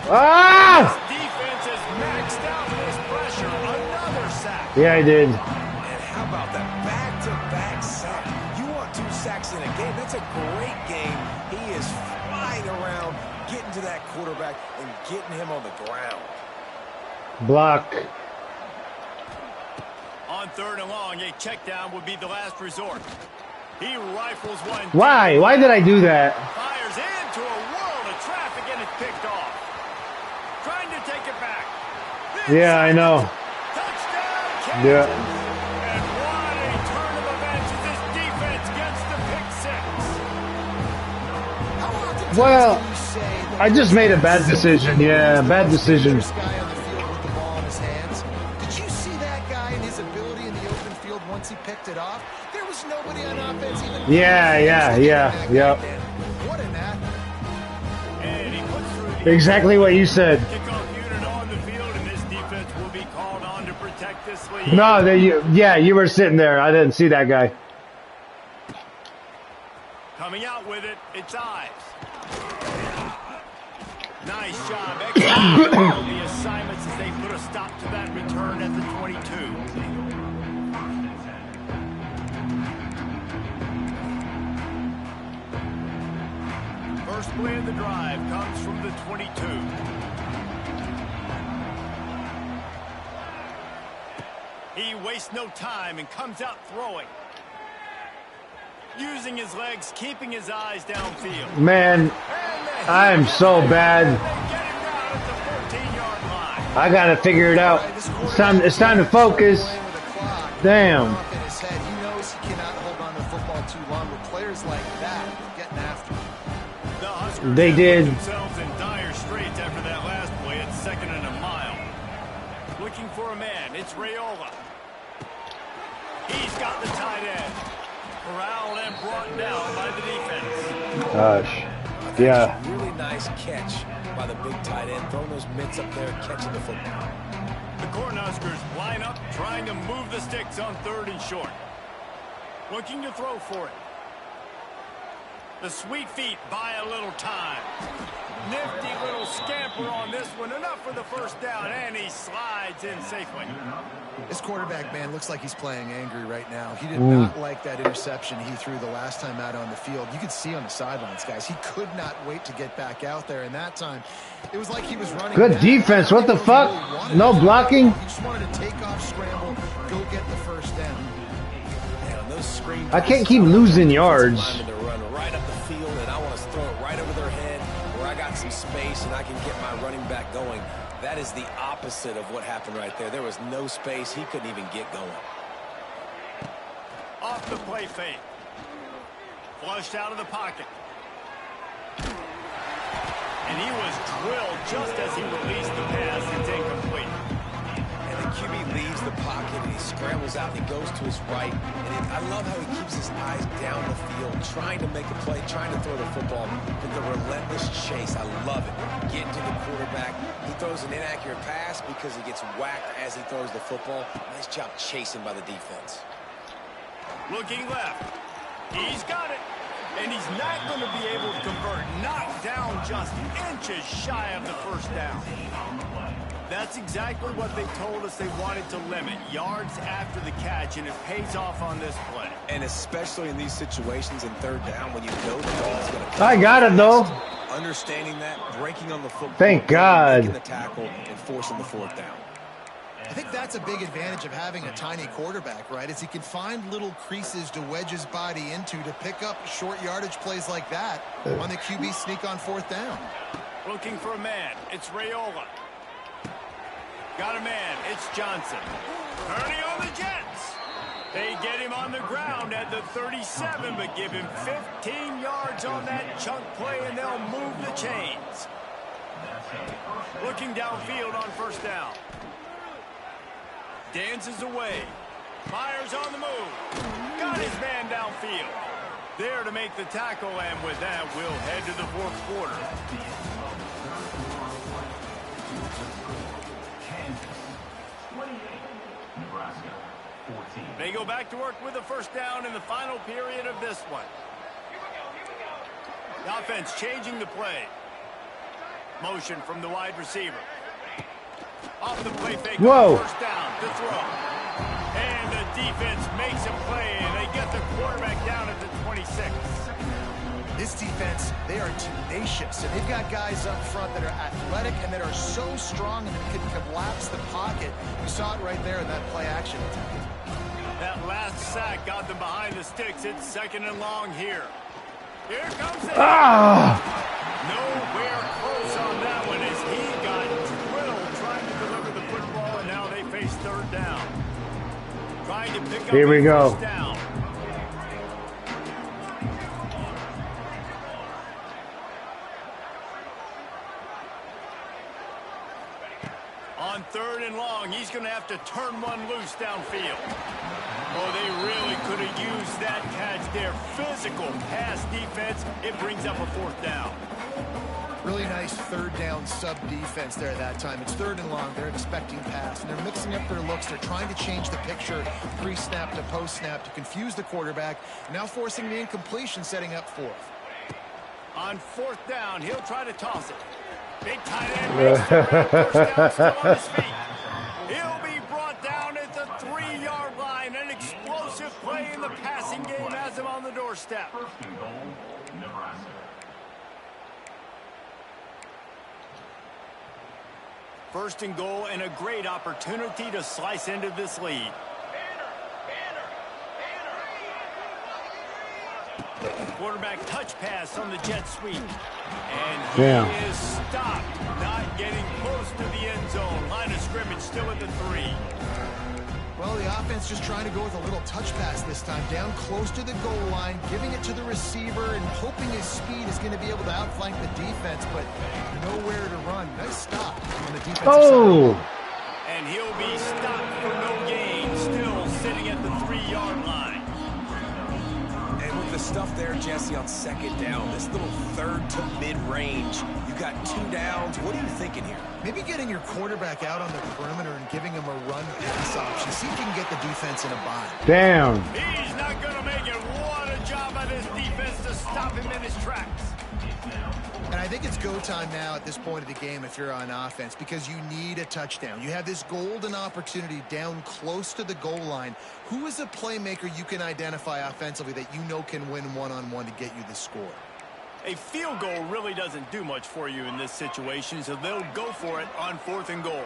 Ah!
Defense has maxed out this pressure. Another sack.
Yeah, I did.
And how about that back-to-back sack? You want 2 sacks in a game? That's a great game. He is flying around, getting to that quarterback and getting him on the ground.
Block.
On 3rd and long, a check down would be the last resort. He rifles one.
Why? Why did I do that?
Fires into a world of traffic and it's picked off. Trying to take it back.
Yeah, I know.
Touchdown, Kansas.
Yeah.
And what a turn of events as this defense gets the pick 6.
How often
Well,
can you say that
I just made a bad decision. Yeah, bad decision.
this guy on the field with the ball in his hands? Did you see that guy and his ability in the open field once he picked it off? There was nobody on offense even.
Yeah.
What an athlete.
And he puts through the
Exactly what you said.
kickoff unit on the field, and this defense will be called on to protect this lead.
No, you were sitting there. I didn't see that guy.
Coming out with it, it's Ives. Nice job executing the assignments as they put a stop to that return at the 22. First play of the drive comes from the 22. He wastes no time and comes out throwing. Using his legs, keeping his eyes downfield.
Man, I am so bad.
Get him down at the 14-yard line.
I gotta figure it out. It's time to focus.
Playing with the clock.
Damn.
Up in his head. He knows he cannot hold on to the football too long, but players like that are getting after him.
The Huskers
They
have
did.
put themselves in dire straits after that last play at 2nd and a mile. Looking for a man. It's Raiola. He's got the tight end. Corralled and brought down by the defense.
Gosh. Yeah.
Really nice catch by the big tight end, throwing those mitts up there, catching the football.
The Cornhuskers line up, trying to move the sticks on 3rd and short. Looking to throw for it. The sweet feet buy a little time. Nifty little scamper on this one. Enough for the first down, and he slides in safely.
This quarterback, man, looks like he's playing angry right now. He did not like that interception he threw the last time out on the field. You could see on the sidelines, guys. He could not wait to get back out there, and that time, it was like he was running.
Good
back.
defense. What the fuck? No blocking?
He just wanted to take off, scramble, go get the first down.
And those screen
I can't keep losing yards.
linemen to run right up the field, and I want to throw it right over their head where I got some space and I can get my running back going. That is the opposite of what happened right there. There was no space. He couldn't even get going.
Off the play fake. Flushed out of the pocket. And he was drilled just as he released the pass. It's incomplete.
And the QB leaves the pocket and he scrambles out and he goes to his right. And I love how he keeps his eyes down the field, trying to make a play, trying to throw the football. But the relentless chase, I love it. Getting to the quarterback. He throws an inaccurate pass because he gets whacked as he throws the football. Nice job chasing by the defense.
Looking left. He's got it. And he's not going to be able to convert. Knocked down just inches shy of the first down. That's exactly what they told us they wanted to limit. Yards after the catch, and it pays off on this play.
And especially in these situations in 3rd down when you know the ball is going to come.
I got it though.
Understanding that, breaking on the football.
Thank God.
Making the tackle and forcing the 4th down.
I think that's a big advantage of having a tiny quarterback, right? Is he can find little creases to wedge his body into to pick up short yardage plays like that on the QB sneak on 4th down.
Looking for a man. It's Raiola. Got a man. It's Johnson. Turning on the Jets. They get him on the ground at the 37, but give him 15 yards on that chunk play, and they'll move the chains. Looking downfield on 1st down. Dances away. Fires on the move. Got his man downfield. There to make the tackle, and with that, we'll head to the 4th quarter.
Nebraska, 14.
They go back to work with a 1st down in the final period of this one. The offense changing the play. Motion from the wide receiver. Off the play fake.
Whoa.
First down to throw. And the defense makes a play, and they get the quarterback down at the 26.
This defense, they are tenacious, and they've got guys up front that are athletic and that are so strong and that can collapse the pocket. You saw it right there in that play action attempt.
That last sack got them behind the sticks. It's 2nd and long here. Here comes it. Nowhere close on that one as he got drilled trying to deliver the football, and now they face 3rd down. Trying to pick up
Here we go.
first down. On 3rd and long, he's going to have to turn one loose downfield. Oh, they really could have used that catch there. Physical pass defense. It brings up a 4th down.
Really nice 3rd down sub defense there that time. It's 3rd and long. They're expecting pass, and they're mixing up their looks. They're trying to change the picture pre-snap to post-snap to confuse the quarterback. Now forcing the incompletion, setting up 4th.
On 4th down, he'll try to toss it. Big tight end makes the grab. First down, still on his feet. He'll be brought down at the 3-yard line. An explosive play in the passing game has him on the doorstep.
First and goal, Nebraska.
First and goal, and a great opportunity to slice into this lead. Quarterback touch pass on the jet sweep. And he is stopped, not getting close to the end zone. Line of scrimmage still at the 3.
Well, the offense just trying to go with a little touch pass this time, down close to the goal line, giving it to the receiver and hoping his speed is going to be able to outflank the defense, but nowhere to run. Nice stop on the defensive side.
And he'll be stopped for no gain, still sitting at the 3-yard line.
And with the stuff there, Jesse, on 2nd down, this little 3rd to mid-range, you got 2 downs. What are you thinking here?
Maybe getting your quarterback out on the perimeter and giving him a run pass option. See if you can get the defense in a bind.
Damn.
He's not going to make it. What a job by this defense to stop him in his tracks.
And I think it's go time now at this point of the game if you're on offense, because you need a touchdown. You have this golden opportunity down close to the goal line. Who is a playmaker you can identify offensively that you know can win one-on-one to get you the score?
A field goal really doesn't do much for you in this situation, so they'll go for it on 4th and goal.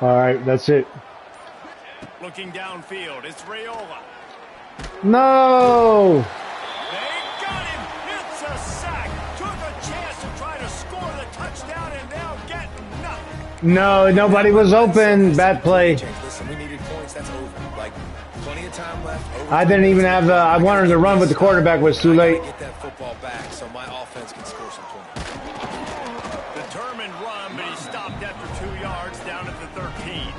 All right, that's it.
Looking downfield, it's Raiola.
No.
They got him. It's a sack. Took a chance to try to score the touchdown, and they'll get nothing.
No, nobody was open. Bad play.
Listen, we needed points. That's over. Like, plenty of time left.
I didn't even have I wanted to run, but the quarterback was too late.
Get that football back so my offense can score some points.
Determined run, but he stopped after 2 yards down at the 13.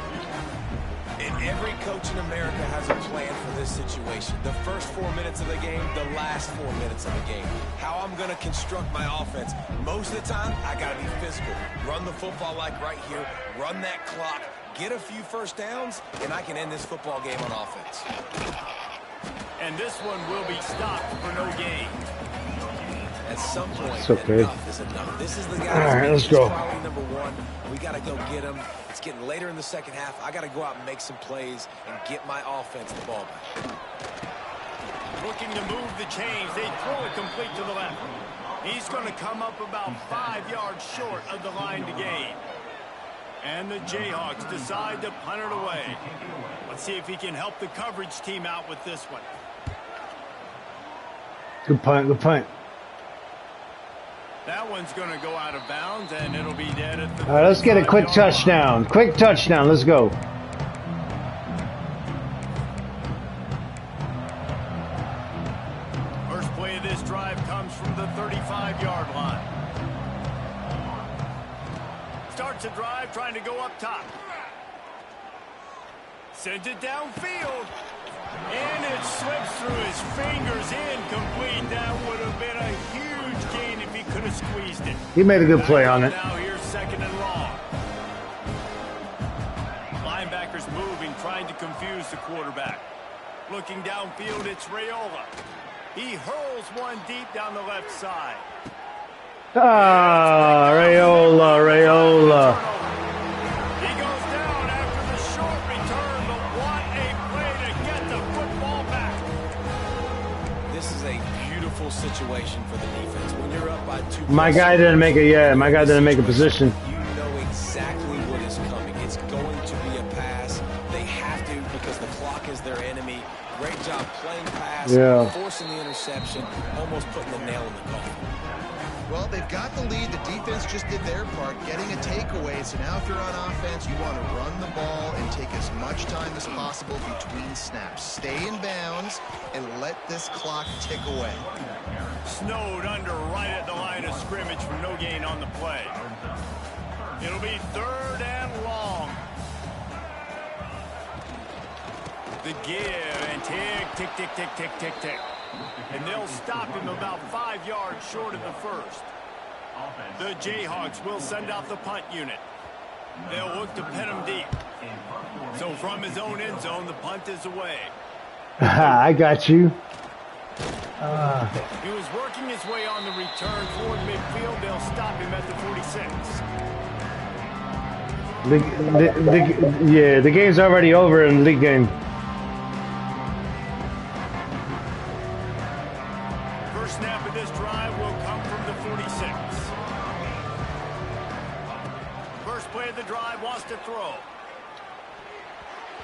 And every coach in America has a plan for this situation. The first 4 minutes of the game, the last 4 minutes of the game. How I'm going to construct my offense. Most of the time, I got to be physical. Run the football like right here. Run that clock. Get a few first downs, and I can end this football game on offense.
And this one will be stopped for no gain.
At some point,
it's okay.
Enough is enough. This is the guy.
All right, let's go.
Priority number 1. We got to go get him. It's getting later in the second half. I got to go out and make some plays and get my offense the ball back.
Looking to move the chains. They throw it complete to the left. He's going to come up about 5 yards short of the line to gain. And the Jayhawks decide to punt it away. Let's see if he can help the coverage team out with this one.
Good punt, good punt.
That one's going to go out of bounds, and it'll be dead at the
All right, let's get a quick touchdown. Quick touchdown. Let's go.
First play of this drive comes from the 35-yard line. Starts a drive trying to go up top. Sends it downfield. And it slips through his fingers, incomplete. That would have been a huge gain if he could have squeezed it.
He made a good play on it.
Now here's 2nd and long. Linebackers moving, trying to confuse the quarterback. Looking downfield, it's Raiola. He hurls one deep down the left side.
Ah, Raiola.
He goes down after the short return, but what a play to get the football back.
This is a beautiful situation for the defense. When you're up by 2
My guy didn't make it yet. My guy didn't make a position.
You know exactly what is coming. It's going to be a pass. They have to because the clock is their enemy. Great job playing pass, forcing the interception, almost putting the nail in the coffin.
Well, they've got the lead. The defense just did their part, getting a takeaway. So now if you're on offense, you want to run the ball and take as much time as possible between snaps. Stay in bounds and let this clock tick away.
Snowed under right at the line of scrimmage for no gain on the play. It'll be 3rd and long. The give and tick, tick, tick, tick, tick, tick, tick. And they'll stop him about 5 yards short of the first. The Jayhawks will send out the punt unit. They'll look to pin him deep. So from his own end zone, the punt is away.
I got you.
He was working his way on the return toward midfield. They'll stop him at the 46.
The game's already over in the league game.
First snap of this drive will come from the 46. First play of the drive, wants to throw.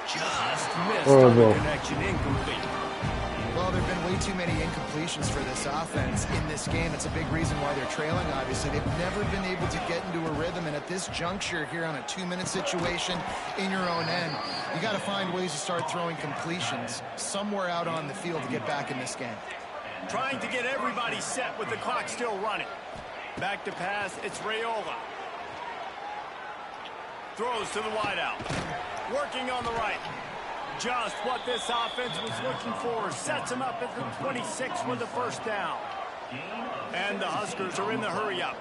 Just missed on the connection, incomplete.
Well, there have been way too many incompletions for this offense in this game. It's a big reason why they're trailing, obviously. They've never been able to get into a rhythm, and at this juncture here on a 2-minute situation in your own end, you got to find ways to start throwing completions somewhere out on the field to get back in this game.
Trying to get everybody set with the clock still running. Back to pass, it's Raiola. Throws to the wideout. Working on the right. Just what this offense was looking for. Sets him up at the 26 with the first down. And the Huskers are in the hurry-up.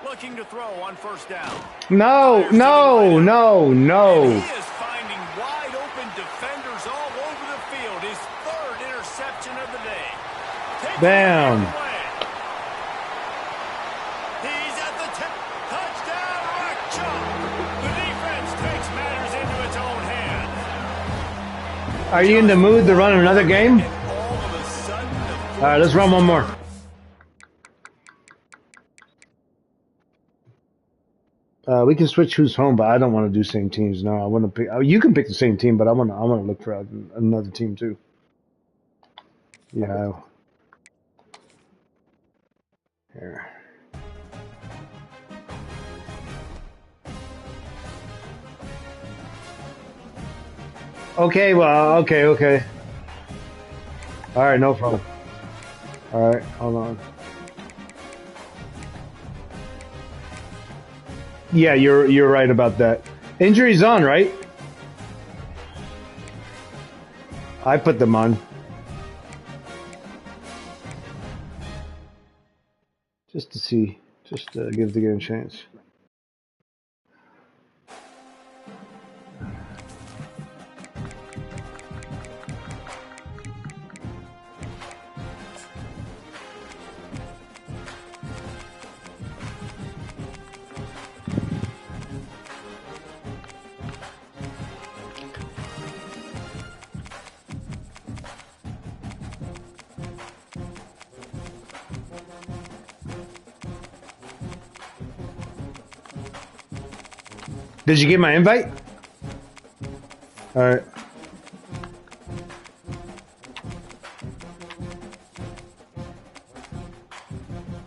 Looking to throw on first down.
No.
He is finding wide-open defenders all over the field. His 3rd interception of the day.
Bam.
He's at the tip. Touchdown, Ncaa. The defense takes matters into its own hands.
Are you in the mood to run another game?
And all of a sudden,
All right, let's run one more. We can switch who's home, but I don't want to do same teams. No, I want to pick. You can pick the same team, but I want to look for another team too. Yeah. Here. Okay. Well. Okay. All right. No problem. All right. Hold on. Yeah, you're right about that. Injuries on, right? I put them on. Just to see, just to give the game a chance. Did you get my invite? All right.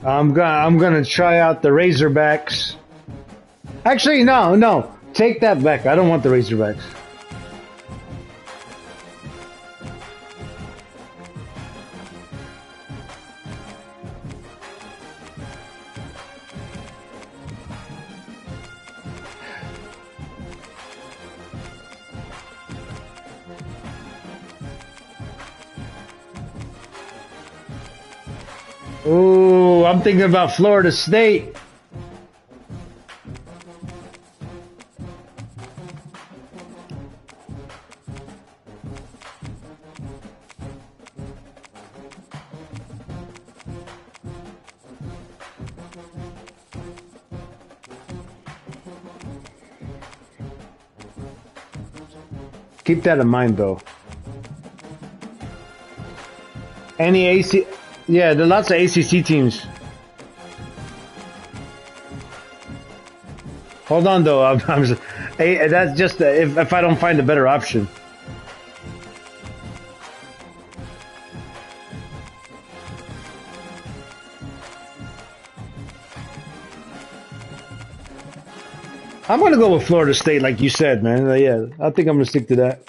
I'm gonna try out the Razorbacks. Actually, no. Take that back. I don't want the Razorbacks. Ooh, I'm thinking about Florida State. Keep that in mind, though. Any AC... Yeah, there are lots of ACC teams. Hold on, though. That's just if I don't find a better option. I'm going to go with Florida State, like you said, man. Yeah, I think I'm going to stick to that.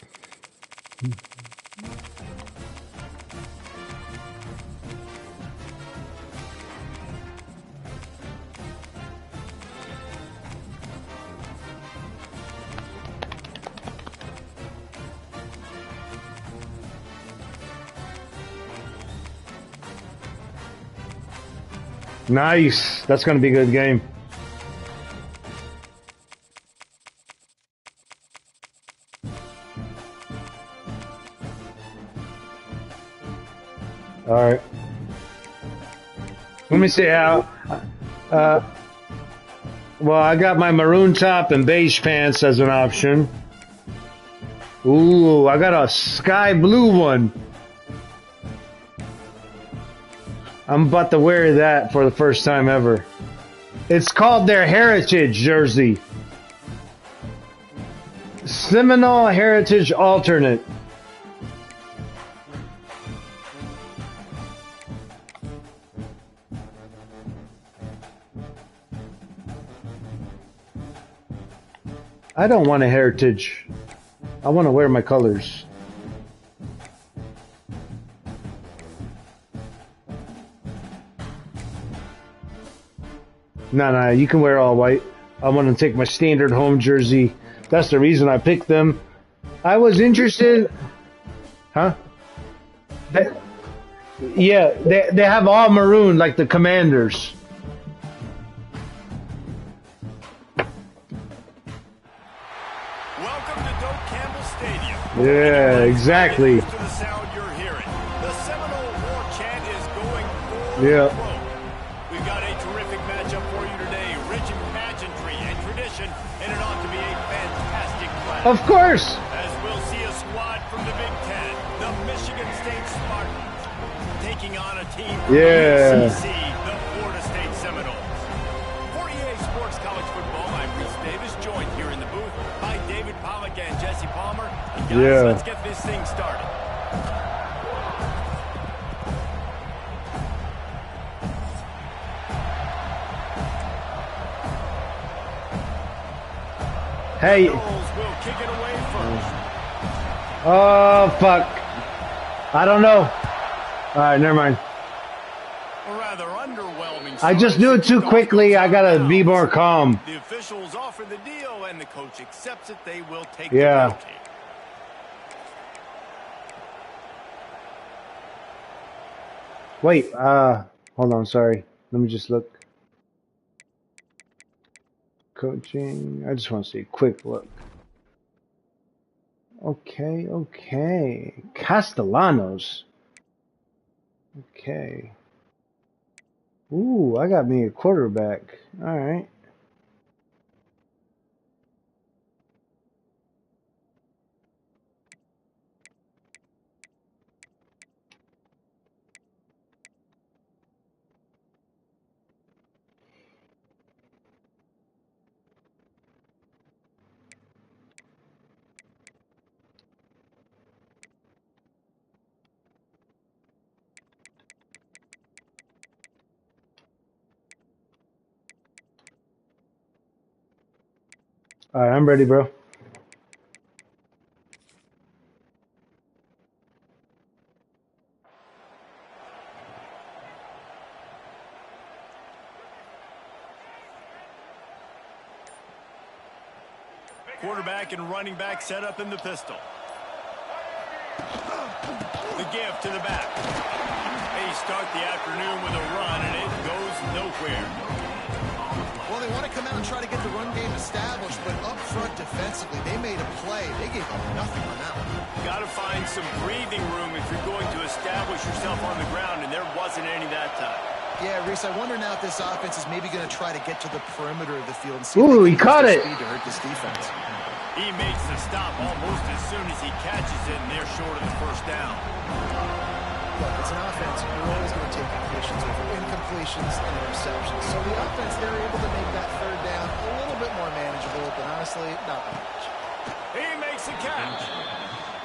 Nice. That's going to be a good game. All right. Let me see how. Well, I got my maroon top and beige pants as an option. Ooh, I got a sky blue one. I'm about to wear that for the first time ever. It's called their Heritage jersey. Seminole Heritage Alternate. I don't want a Heritage. I want to wear my colors. No, you can wear all white. I want to take my standard home jersey. That's the reason I picked them. I was interested. Huh? Yeah, they have all maroon like the Commanders.
Welcome to Doak Campbell Stadium.
Yeah, exactly.
To the sound you're hearing. The Seminole War chant is going full
Yeah.
throat. We've got a terrific matchup for you today, rich in pageantry and tradition, and it ought to be a fantastic clash.
Of course.
As we'll see a squad from the Big Ten, the Michigan State Spartans, taking on a team from
Yeah.
the SEC, the Florida State Seminoles. For EA Sports College Football, I'm Reese Davis, joined here in the booth by David Pollack and Jesse Palmer. And guys,
Yeah.
let's get this thing started.
Hey.
Knowles will kick it away first.
Oh, fuck. I don't know. All right, never mind.
A rather underwhelming
I just
start.
knew it too quickly. I got to be more calm.
The officials offer the deal, and the coach accepts it. They will take
Yeah.
the penalty.
Wait, hold on, sorry. Let me just look. Coaching. I just want to see a quick look. Okay. Castellanos. Okay. Ooh, I got me a quarterback. All right. All right, I'm ready, bro.
Quarterback and running back set up in the pistol. The give to the back. They start the afternoon with a run, and it goes nowhere.
Well, they want to come out and try to get the run game established, but up front defensively, they made a play. They gave up nothing on that one.
Got to find some breathing room if you're going to establish yourself on the ground, and there wasn't any that time.
Yeah, Reese, I wonder now if this offense is maybe going to try to get to the perimeter of the field and see
Ooh,
if they
he
can
caught
use
it.
their speed to hurt this defense.
He makes the stop almost as soon as he catches it, and they're short of the first down.
Look, it's an offense. You're always going to take completions over incompletions and interceptions. So the offense, they're able to make that third down a little bit more manageable, but honestly, not that much.
He makes a catch.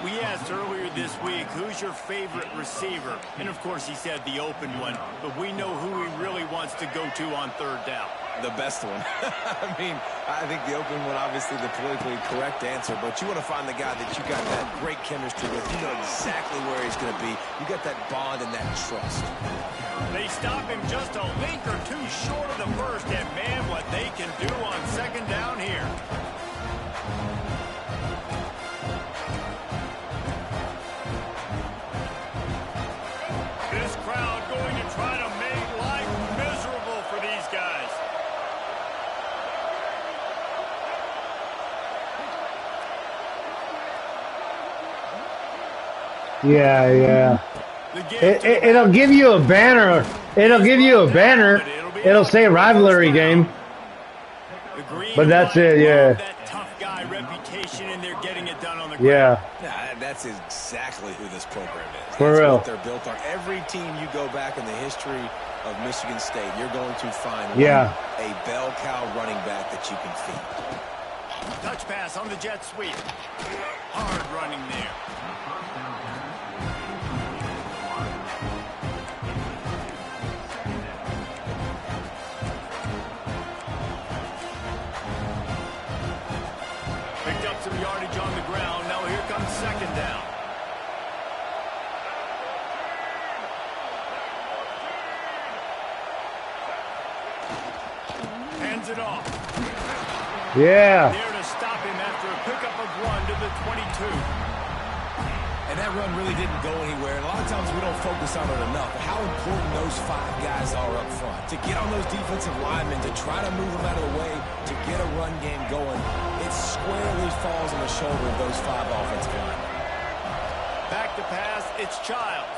We asked earlier this week, who's your favorite receiver? And, of course, he said the open one. But we know who he really wants to go to on third down.
The best one. I mean, I think the open one, obviously the politically correct answer, but you want to find the guy that you got that great chemistry with. You know exactly where he's going to be. You got that bond and that trust.
They stop him just a link or two short of the first, and man, what they can do on second down here. This crowd going to try to make life miserable for these guys.
Yeah. It'll give you a banner. It'll give you a banner. It'll say rivalry game. But that's it, yeah.
That tough guy reputation, and they're getting it done on the ground.
Yeah, that's exactly who this program is.
For
that's
real.
What they're built on. Every team you go back in the history of Michigan State, you're going to find a bell cow running back that you can feed.
Touch pass on the jet sweep. Hard running there. Picked up some yardage on the ground. Now here comes second down. Hands it off.
Yeah.
There to stop him after a pickup of run to the 22.
And that run really didn't go anywhere. And a lot of times we don't focus on it enough. But how important those five guys are up front. To get on those defensive linemen, to try to move them out of the way, to get a run game going, it squarely falls on the shoulder of those five offensive linemen.
Back to pass, it's Childs.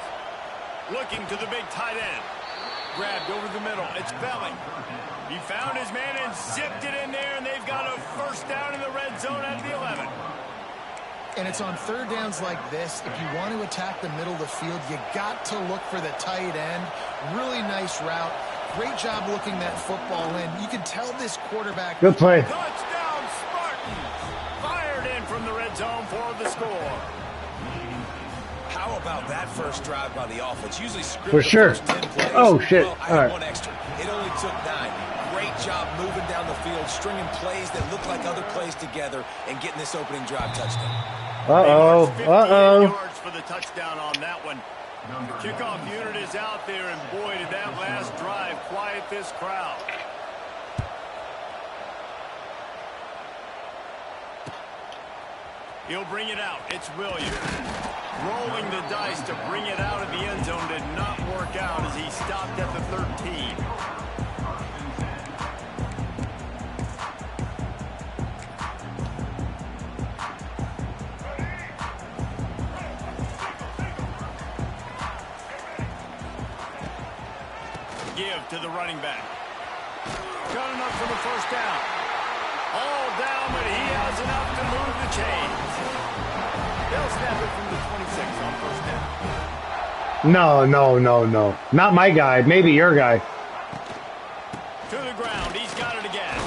Looking to the big tight end. Grabbed over the middle, it's Belling. He found his man and zipped it in there, and they've got a first down in the red zone at the 11.
And it's on third downs like this. If you want to attack the middle of the field, you got to look for the tight end. Really nice route. Great job looking that football in. You can tell this quarterback.
Good play.
Touchdown, Spartans! Fired in from the red zone for the score.
How about that first drive by the offense? Usually script
For sure.
the first 10 plays.
Oh, shit.
Well, I
All
had
right.
one extra. It only took 9. Great job moving down the field, stringing plays that look like other plays together, and getting this opening drive touchdown.
Yards for the touchdown on that one. The kickoff unit is out there, and boy, did that last drive quiet this crowd. He'll bring it out. It's Williams. Rolling the dice to bring it out of the end zone did not work out as he stopped at the 13. Give to the running back. Got enough for the first down. All down, but he has enough to move the chains. They'll snap it from the 26 on first down.
No. Not my guy. Maybe your guy.
To the ground. He's got it again.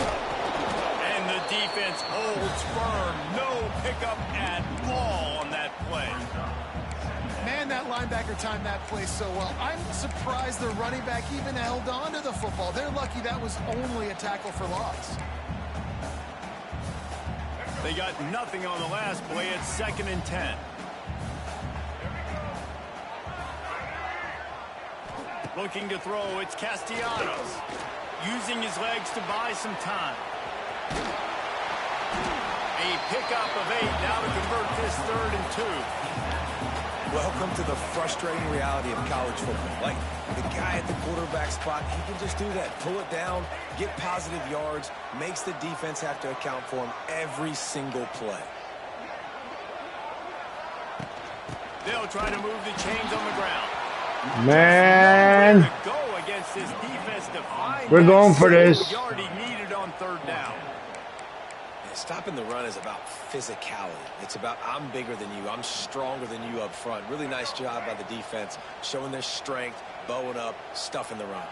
And the defense holds firm. No pickup at all on that play.
Man, that linebacker timed that play so well. I'm surprised the running back even held on to the football. They're lucky that was only a tackle for loss.
They got nothing on the last play. It's 2nd and 10. Looking to throw, it's Castellanos. Using his legs to buy some time. A pickup of 8 now to convert this 3rd and 2.
Welcome to the frustrating reality of college football. Like, the guy at the quarterback spot, he can just do that. Pull it down, get positive yards, makes the defense have to account for him every single play.
They'll try to move the chains on the ground.
Man.
Go against this defense to find
We're going for this.
yard he needed on 3rd down.
Yeah, stopping the run is about physicality. It's about I'm bigger than you. I'm stronger than you up front. Really nice job by the defense, showing their strength, bowing up, stuffing the run.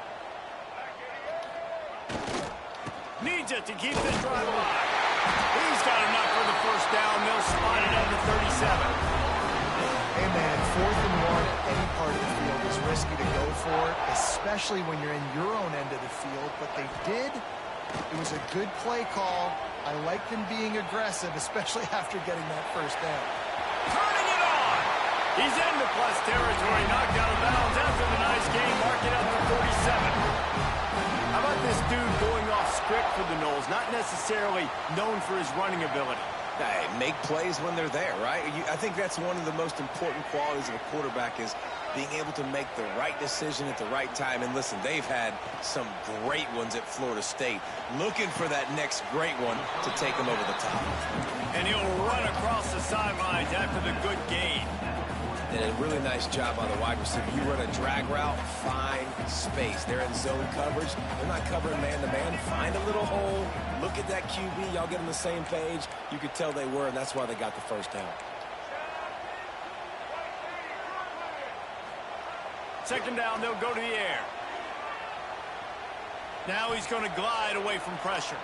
Needs it to keep this drive alive. He's got enough for the first down. They'll spot it at the 37.
Hey, man, 4th and 1 at any part of the field is risky to go for, especially when you're in your own end of the field. But they did. It was a good play call. I like them being aggressive, especially after getting that first down.
Turning it on. He's into plus territory. Knocked out of bounds after the nice game. Mark it up to 47. How about this dude going off script for the Noles? Not necessarily known for his running ability.
Hey, make plays when they're there, right? I think that's one of the most important qualities of a quarterback is being able to make the right decision at the right time. And listen, they've had some great ones at Florida State. Looking for that next great one to take them over the top.
And he'll run across the sidelines after the good gain.
And a really nice job by the wide receiver. You run a drag route, find space. They're in zone coverage. They're not covering man-to-man. Find a little hole. Look at that QB. Y'all get on the same page. You could tell they were, and that's why they got the first down.
Second down, they'll go to the air. Now he's going to glide away from pressure.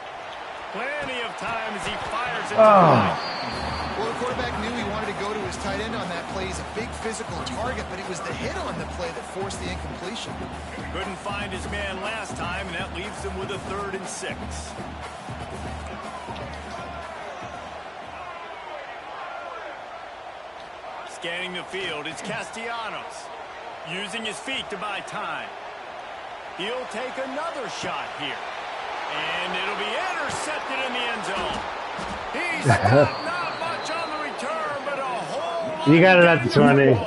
Plenty of time as he fires it to the right.
Well, the quarterback knew he wanted to go to his tight end on that play. He's a big physical target, but it was the hit on the play that forced the incompletion.
Couldn't find his man last time, and that leaves him with a 3rd and 6. Scanning the field, it's Castellanos. Using his feet to buy time. He'll take another shot here. And it'll be intercepted in the end zone. He's got not much on the return, but a whole lot.
You got it at the 20.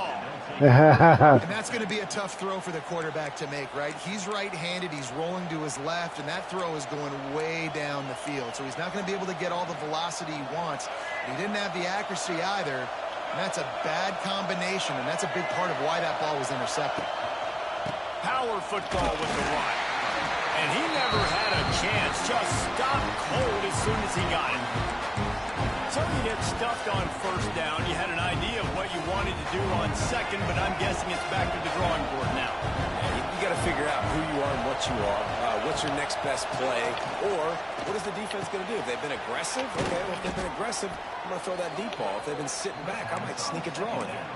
And that's going to be a tough throw for the quarterback to make, right? He's right-handed, he's rolling to his left, and that throw is going way down the field. So he's not going to be able to get all the velocity he wants. He didn't have the accuracy either, and that's a bad combination, and that's a big part of why that ball was intercepted.
Power football with the run. And he never had a chance. Just stopped cold as soon as he got it. So you get stuffed on first down. You had an idea of what you wanted to do on second, but I'm guessing it's back to the drawing board now.
Yeah, you got to figure out who you are and what you are. What's your next best play? Or what is the defense going to do? If they've been aggressive, okay, well, if they've been aggressive, I'm going to throw that deep ball. If they've been sitting back, I might sneak a draw in there.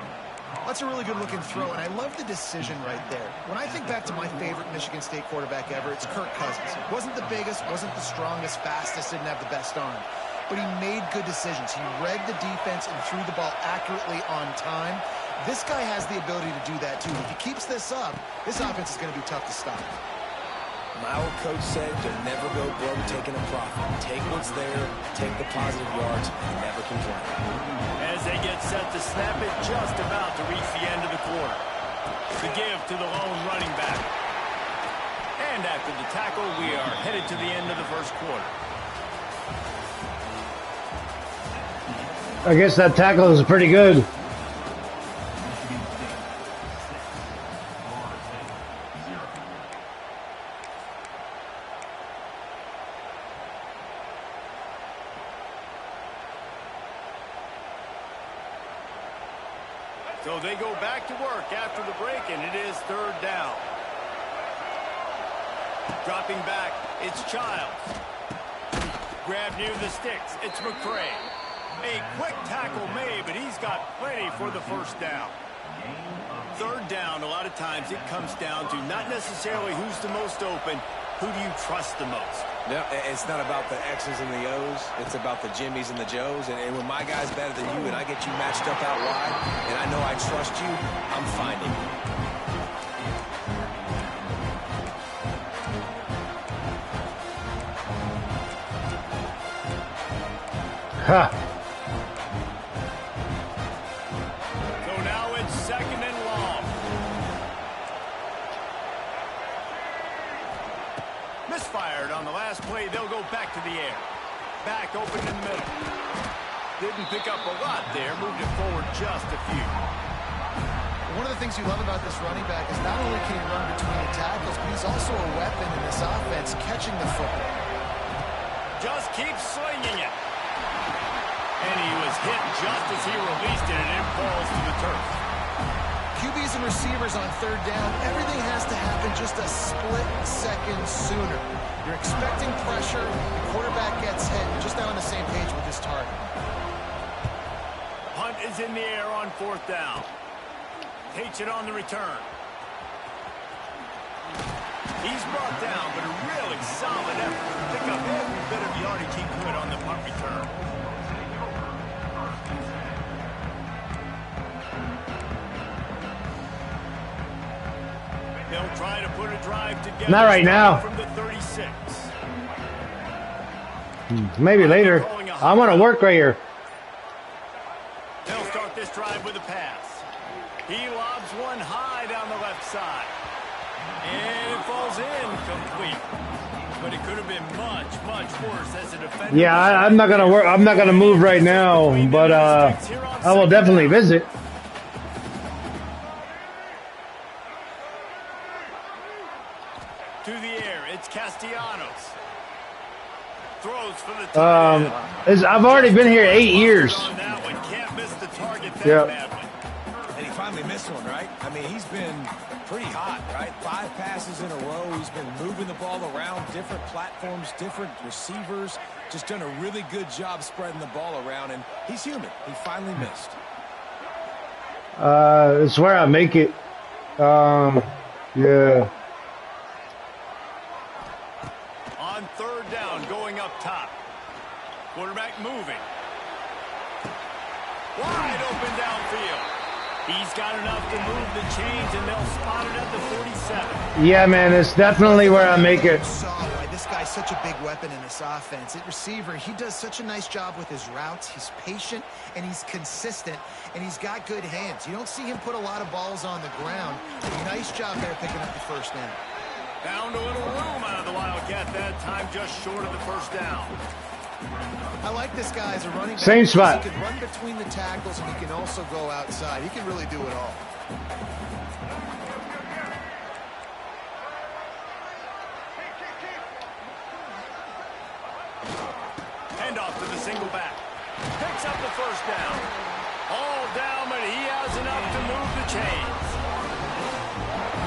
That's a really good-looking throw, and I love the decision right there. When I think back to my favorite Michigan State quarterback ever, it's Kirk Cousins. Wasn't the biggest, wasn't the strongest, fastest, didn't have the best arm. But he made good decisions. He read the defense and threw the ball accurately on time. This guy has the ability to do that, too. If he keeps this up, this offense is going to be tough to stop.
My old coach said, you'll never go broke taking a profit. Take what's there, take the positive yards, and never complain.
As they get set to snap it, just about to reach the end of the quarter. The give to the lone running back. And after the tackle, we are headed to the end of the first quarter.
I guess that tackle is pretty good.
So they go back to work after the break, and it is 3rd down. Dropping back, it's Childs. Grab near the sticks, it's McCray. A quick tackle made, but he's got plenty for the first down. 3rd down, a lot of times it comes down to not necessarily who's the most open, who do you trust the most?
No, it's not about the X's and the O's. It's about the Jimmies and the Joes. And when my guy's better than you and I get you matched up out wide, and I know I trust you, I'm finding you.
Ha!
So now it's 2nd and long. Misfired on the last play. They'll go back to the air. Back open in the middle. Didn't pick up a lot there. Moved it forward just a few.
One of the things you love about this running back is not only can he run between the tackles, but he's also a weapon in this offense, catching the football.
Just keep slinging it. And he was hit just as he released it, and it falls to the turf.
QBs and receivers on third down, everything has to happen just a split second sooner. You're expecting pressure, the quarterback gets hit, you're just not on the same page with this target.
Hunt is in the air on fourth down. Takes it on the return. He's brought down, but a really solid effort to pick up every bit of yardage he could on the punt return. They'll try to put a drive together.
Not right now.
From the 36.
Maybe later. I want to work right here.
They'll start this drive with a pass. He lobs one high down the left side. And it falls incomplete. But it could have been much, much worse as a defender.
Yeah, I'm not gonna work. I'm not gonna move right now, but I will definitely visit.
To the air, it's Castellanos. Throws for the
I've already been here 8 years.
on that one. Can't miss the target that
Yeah.
badly.
And he finally missed one, right? I mean, he's been pretty hot, right? 5 passes in a row. He's been moving the ball around, different platforms, different receivers. Just done a really good job spreading the ball around, and he's human. He finally missed.
It's where I make it. Yeah.
On third down, going up top. Quarterback moving. Wide open downfield. He's got enough to move the chains, and they'll spot it at the 47.
Yeah, man, it's definitely where I make it.
Saw why this guy's such a big weapon in this offense. At receiver, he does such a nice job with his routes. He's patient, and he's consistent, and he's got good hands. You don't see him put a lot of balls on the ground. Nice job there picking up the first down.
Found a little room out of the Wildcat that time, just short of the first down.
I like this guy as a running back.
Same spot.
He can run between the tackles, and he can also go outside. He can really do it all.
Hand off to the single back. Picks up the first down. All down, but he has enough to move the chains.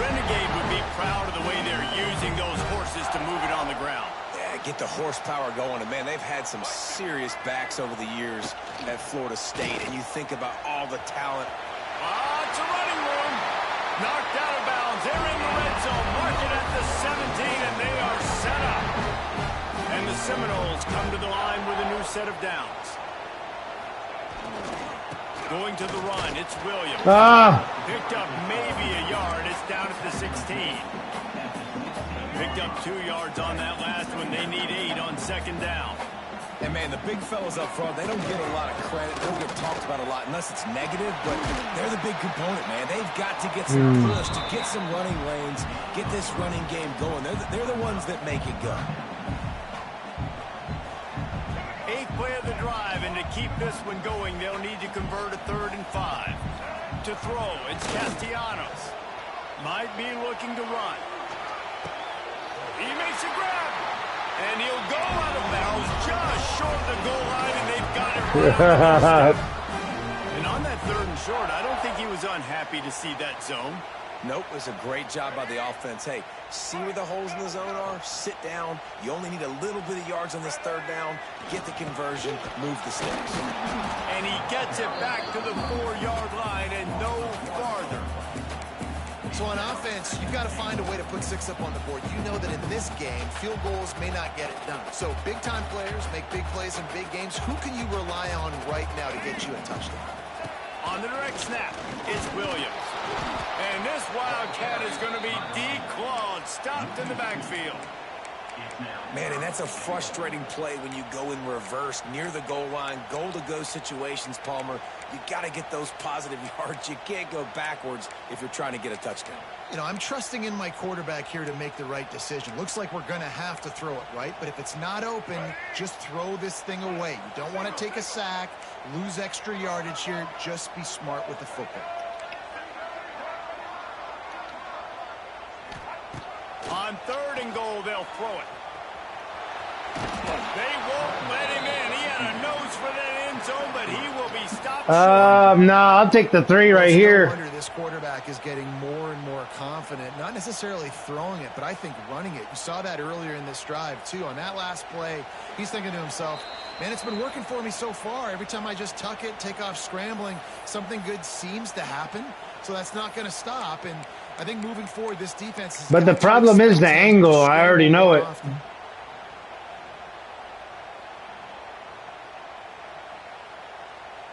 Renegade would be proud of the way they're using those horses to move it on the ground.
Yeah, get the horsepower going. And, man, they've had some serious backs over the years at Florida State. And you think about all the talent.
It's a running room. Knocked out of bounds. They're in the red zone. Mark it at the 17, and they are set up. And the Seminoles come to the line with a new set of downs. Going to the run, it's Williams. Picked up maybe a yard. It's down at the 16. Picked up 2 yards on that last one. They need 8 on second down.
And, man, the big fellas up front, they don't get a lot of credit. They don't get talked about a lot unless it's negative, but they're the big component, man. They've got to get some push, to get some running lanes, get this running game going. They're the ones that make it go.
8th play of the drive, and to keep this one going, they'll need to convert a 3rd and 5. To throw, it's Castellanos. Might be looking to run. He makes a grab, and he'll go out of bounds just short of the goal line, and they've got it right. And on that 3rd and short, I don't think he was unhappy to see that zone.
Nope, it was a great job by the offense. Hey, see where the holes in the zone are, sit down. You only need a little bit of yards on this 3rd down. Get the conversion, move the sticks.
And he gets it back to the 4-yard line and no farther.
So on offense, you've got to find a way to put 6 up on the board. You know that in this game, field goals may not get it done. So big-time players make big plays in big games. Who can you rely on right now to get you a touchdown?
On the direct snap, it's Williams. And this Wildcat is going to be declawed, stopped in the backfield.
Man, and that's a frustrating play when you go in reverse near the goal line, goal-to-go situations, Palmer. You got to get those positive yards. You can't go backwards if you're trying to get a touchdown.
You know, I'm trusting in my quarterback here to make the right decision. Looks like we're going to have to throw it, right? But if it's not open, just throw this thing away. You don't want to take a sack, lose extra yardage here. Just be smart with the football.
On 3rd and goal, they'll throw it. They won't let him in. He had a nose for that end zone, but he will be stopped short.
No, I'll take the 3 right
No
here.
wonder this quarterback is getting more and more confident, not necessarily throwing it, but I think running it. You saw that earlier in this drive, too. On that last play, he's thinking to himself, man, it's been working for me so far. Every time I just tuck it, take off scrambling, something good seems to happen. So that's not going to stop. And I think moving forward, this defense is.
But the problem is the angle. I already know it.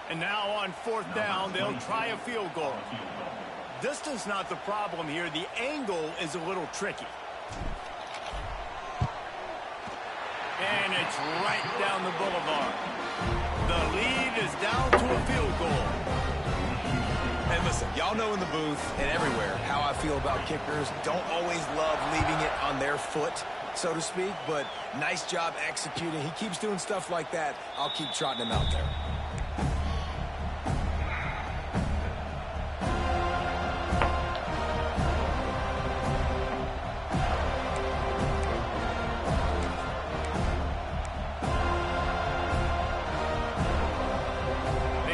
And now on 4th down, they'll try a field goal. Distance not the problem here. The angle is a little tricky. And it's right down the boulevard. The lead is down to a field goal.
And listen, y'all know in the booth and everywhere how I feel about kickers. Don't always love leaving it on their foot, so to speak, but nice job executing. He keeps doing stuff like that. I'll keep trotting him out there.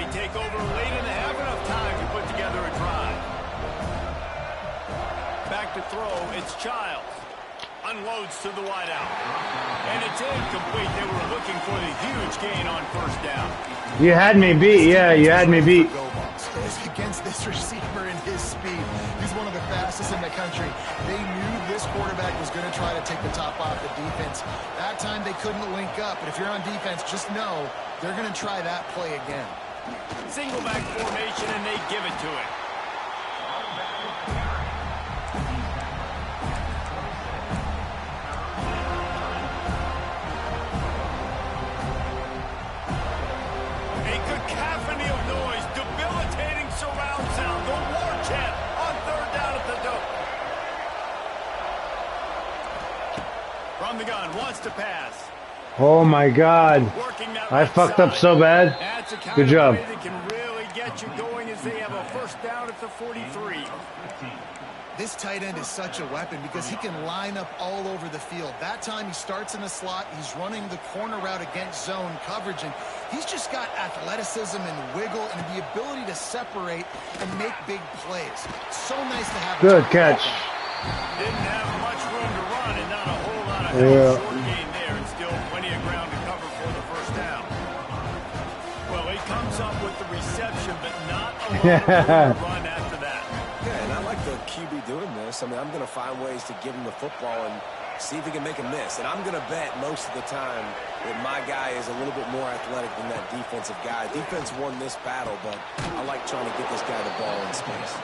Take over late in the half, enough time to put together a drive. Back to throw, it's Childs. Unloads to the wideout. And it's incomplete. They were looking for the huge gain on 1st down.
You had me beat. Yeah, you had me beat.
Against this receiver and his speed. He's one of the fastest in the country. They knew this quarterback was going to try to take the top off the defense. That time they couldn't link up. But if you're on defense, just know they're going to try that play again.
Single back formation, and they give it to it. A cacophony of noise, debilitating surround sound. The war chant on 3rd down at the dope. From the gun, wants to pass.
Oh my God. I fucked up so bad. Good job.
They can really get you going as they have a 1st down at the 43.
This tight end is such a weapon because he can line up all over the field. That time he starts in the slot. He's running the corner route against zone coverage. And he's just got athleticism and wiggle and the ability to separate and make big plays. So nice to have.
Good catch.
Didn't have much room to run and not a whole lot of help. Short gain there and still plenty of ground to cover for the 1st down. Well, he comes up with the reception, but not a lot of room to run after that.
Yeah, and I like the QB doing this. I mean, I'm going to find ways to give him the football and see if he can make a miss. And I'm going to bet most of the time that my guy is a little bit more athletic than that defensive guy. Defense won this battle, but I like trying to get this guy the ball in space.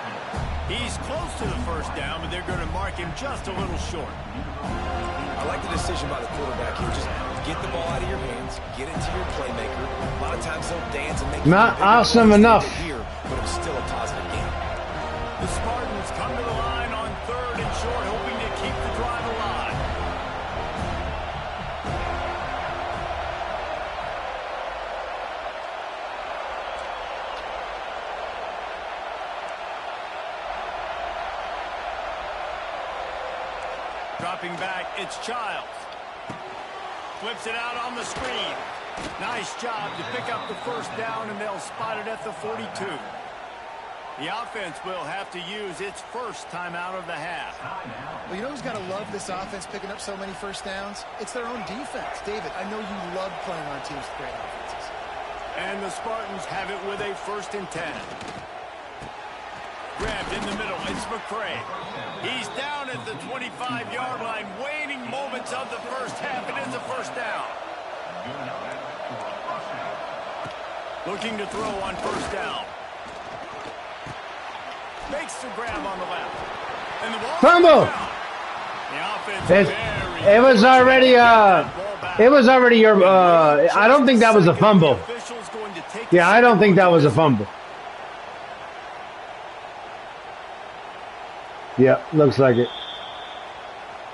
He's close to the 1st down, but they're going to mark him just a little short.
I like the decision by the quarterback here. Just get the ball out of your hands, get it to your playmaker. A lot of times they'll dance and make
not awesome enough
here, but it's still a positive game.
The Spartans come to the line on 3rd and short, hoping to keep the drive alive. Dropping back, it's Childs. Flips it out on the screen. Nice job to pick up the 1st down, and they'll spot it at the 42. The offense will have to use its 1st timeout of the half.
Well, you know who's got to love this offense picking up so many 1st downs? It's their own defense. David, I know you love playing on teams with great offenses.
And the Spartans have it with a 1st and 10. Grabbed in the middle, it's McCray. He's down at the 25-yard line, waning moments of the 1st half. It is a 1st down. Looking to throw on 1st down. Makes the grab on the left. And the ball
fumble.
The offense
it was already your I don't think that was a fumble. Yeah, I don't think that was a fumble. Yeah, looks like it.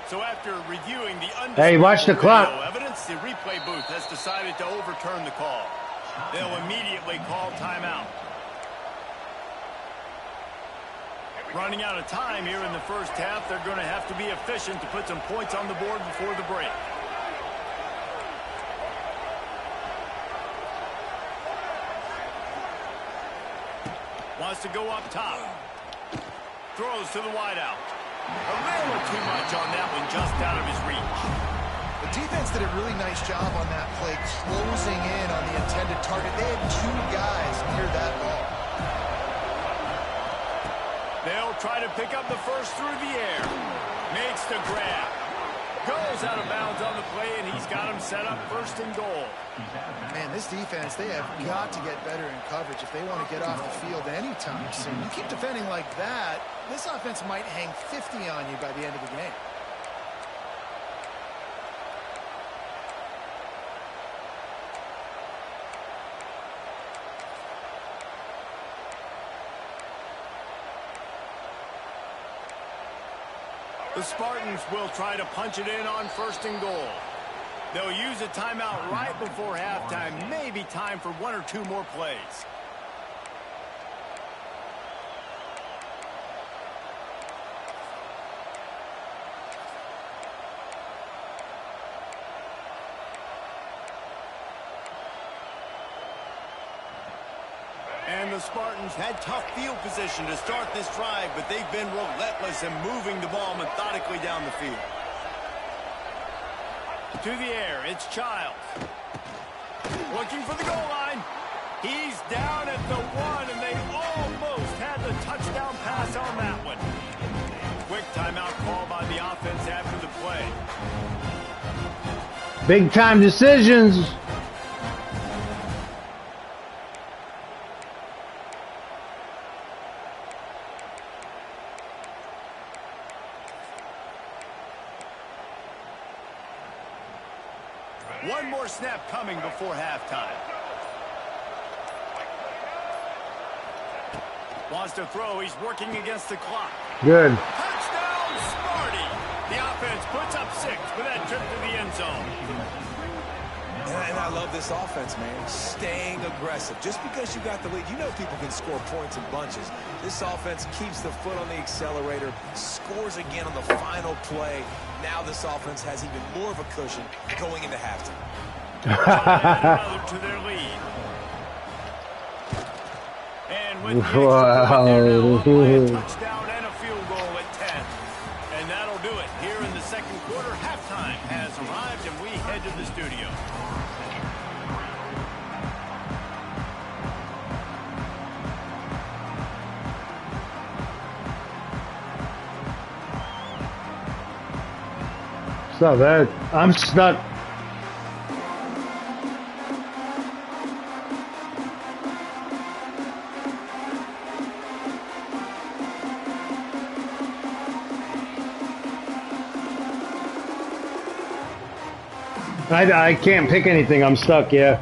So after reviewing the
hey, watch the clock.
Evidence, the replay booth has decided to overturn the call. They'll immediately call timeout. Running out of time here in the 1st half, they're going to have to be efficient to put some points on the board before the break. Wants to go up top. Throws to the wideout. A little too much on that one, just out of his reach.
The defense did a really nice job on that play, closing in on the intended target. They had 2 guys near that ball.
They'll try to pick up the first through the air. Makes the grab. Goes out of bounds on the play, and he's got him set up first and goal.
Man, this defense, they have got to get better in coverage if they want to get off the field anytime soon. You keep defending like that, this offense might hang 50 on you by the end of the game.
The Spartans will try to punch it in on first and goal. They'll use a timeout right before halftime. Maybe time for 1 or 2 more plays. And the Spartans had tough field position to start this drive, but they've been relentless in moving the ball methodically down the field. To the air, it's Childs. Looking for the goal line. He's down at the 1, and they almost had the touchdown pass on that one. Quick timeout call by the offense after the play.
Big time decisions.
One more snap coming before halftime. Wants to throw. He's working against the clock.
Good.
Touchdown, Sparty. The offense puts up 6 with that trip to the end zone.
And I love this offense, man. Staying aggressive. Just because you got the lead, you know people can score points in bunches. This offense keeps the foot on the accelerator, scores again on the final play. Now this offense has even more of a cushion going into halftime.
Another to their lead. And with the extra point, they're now up by a touchdown and a field goal at 10. And that'll do it here in the second quarter. Halftime has arrived, and we head to the studio.
It's not bad. I'm stuck. I can't pick anything. I'm stuck, yeah.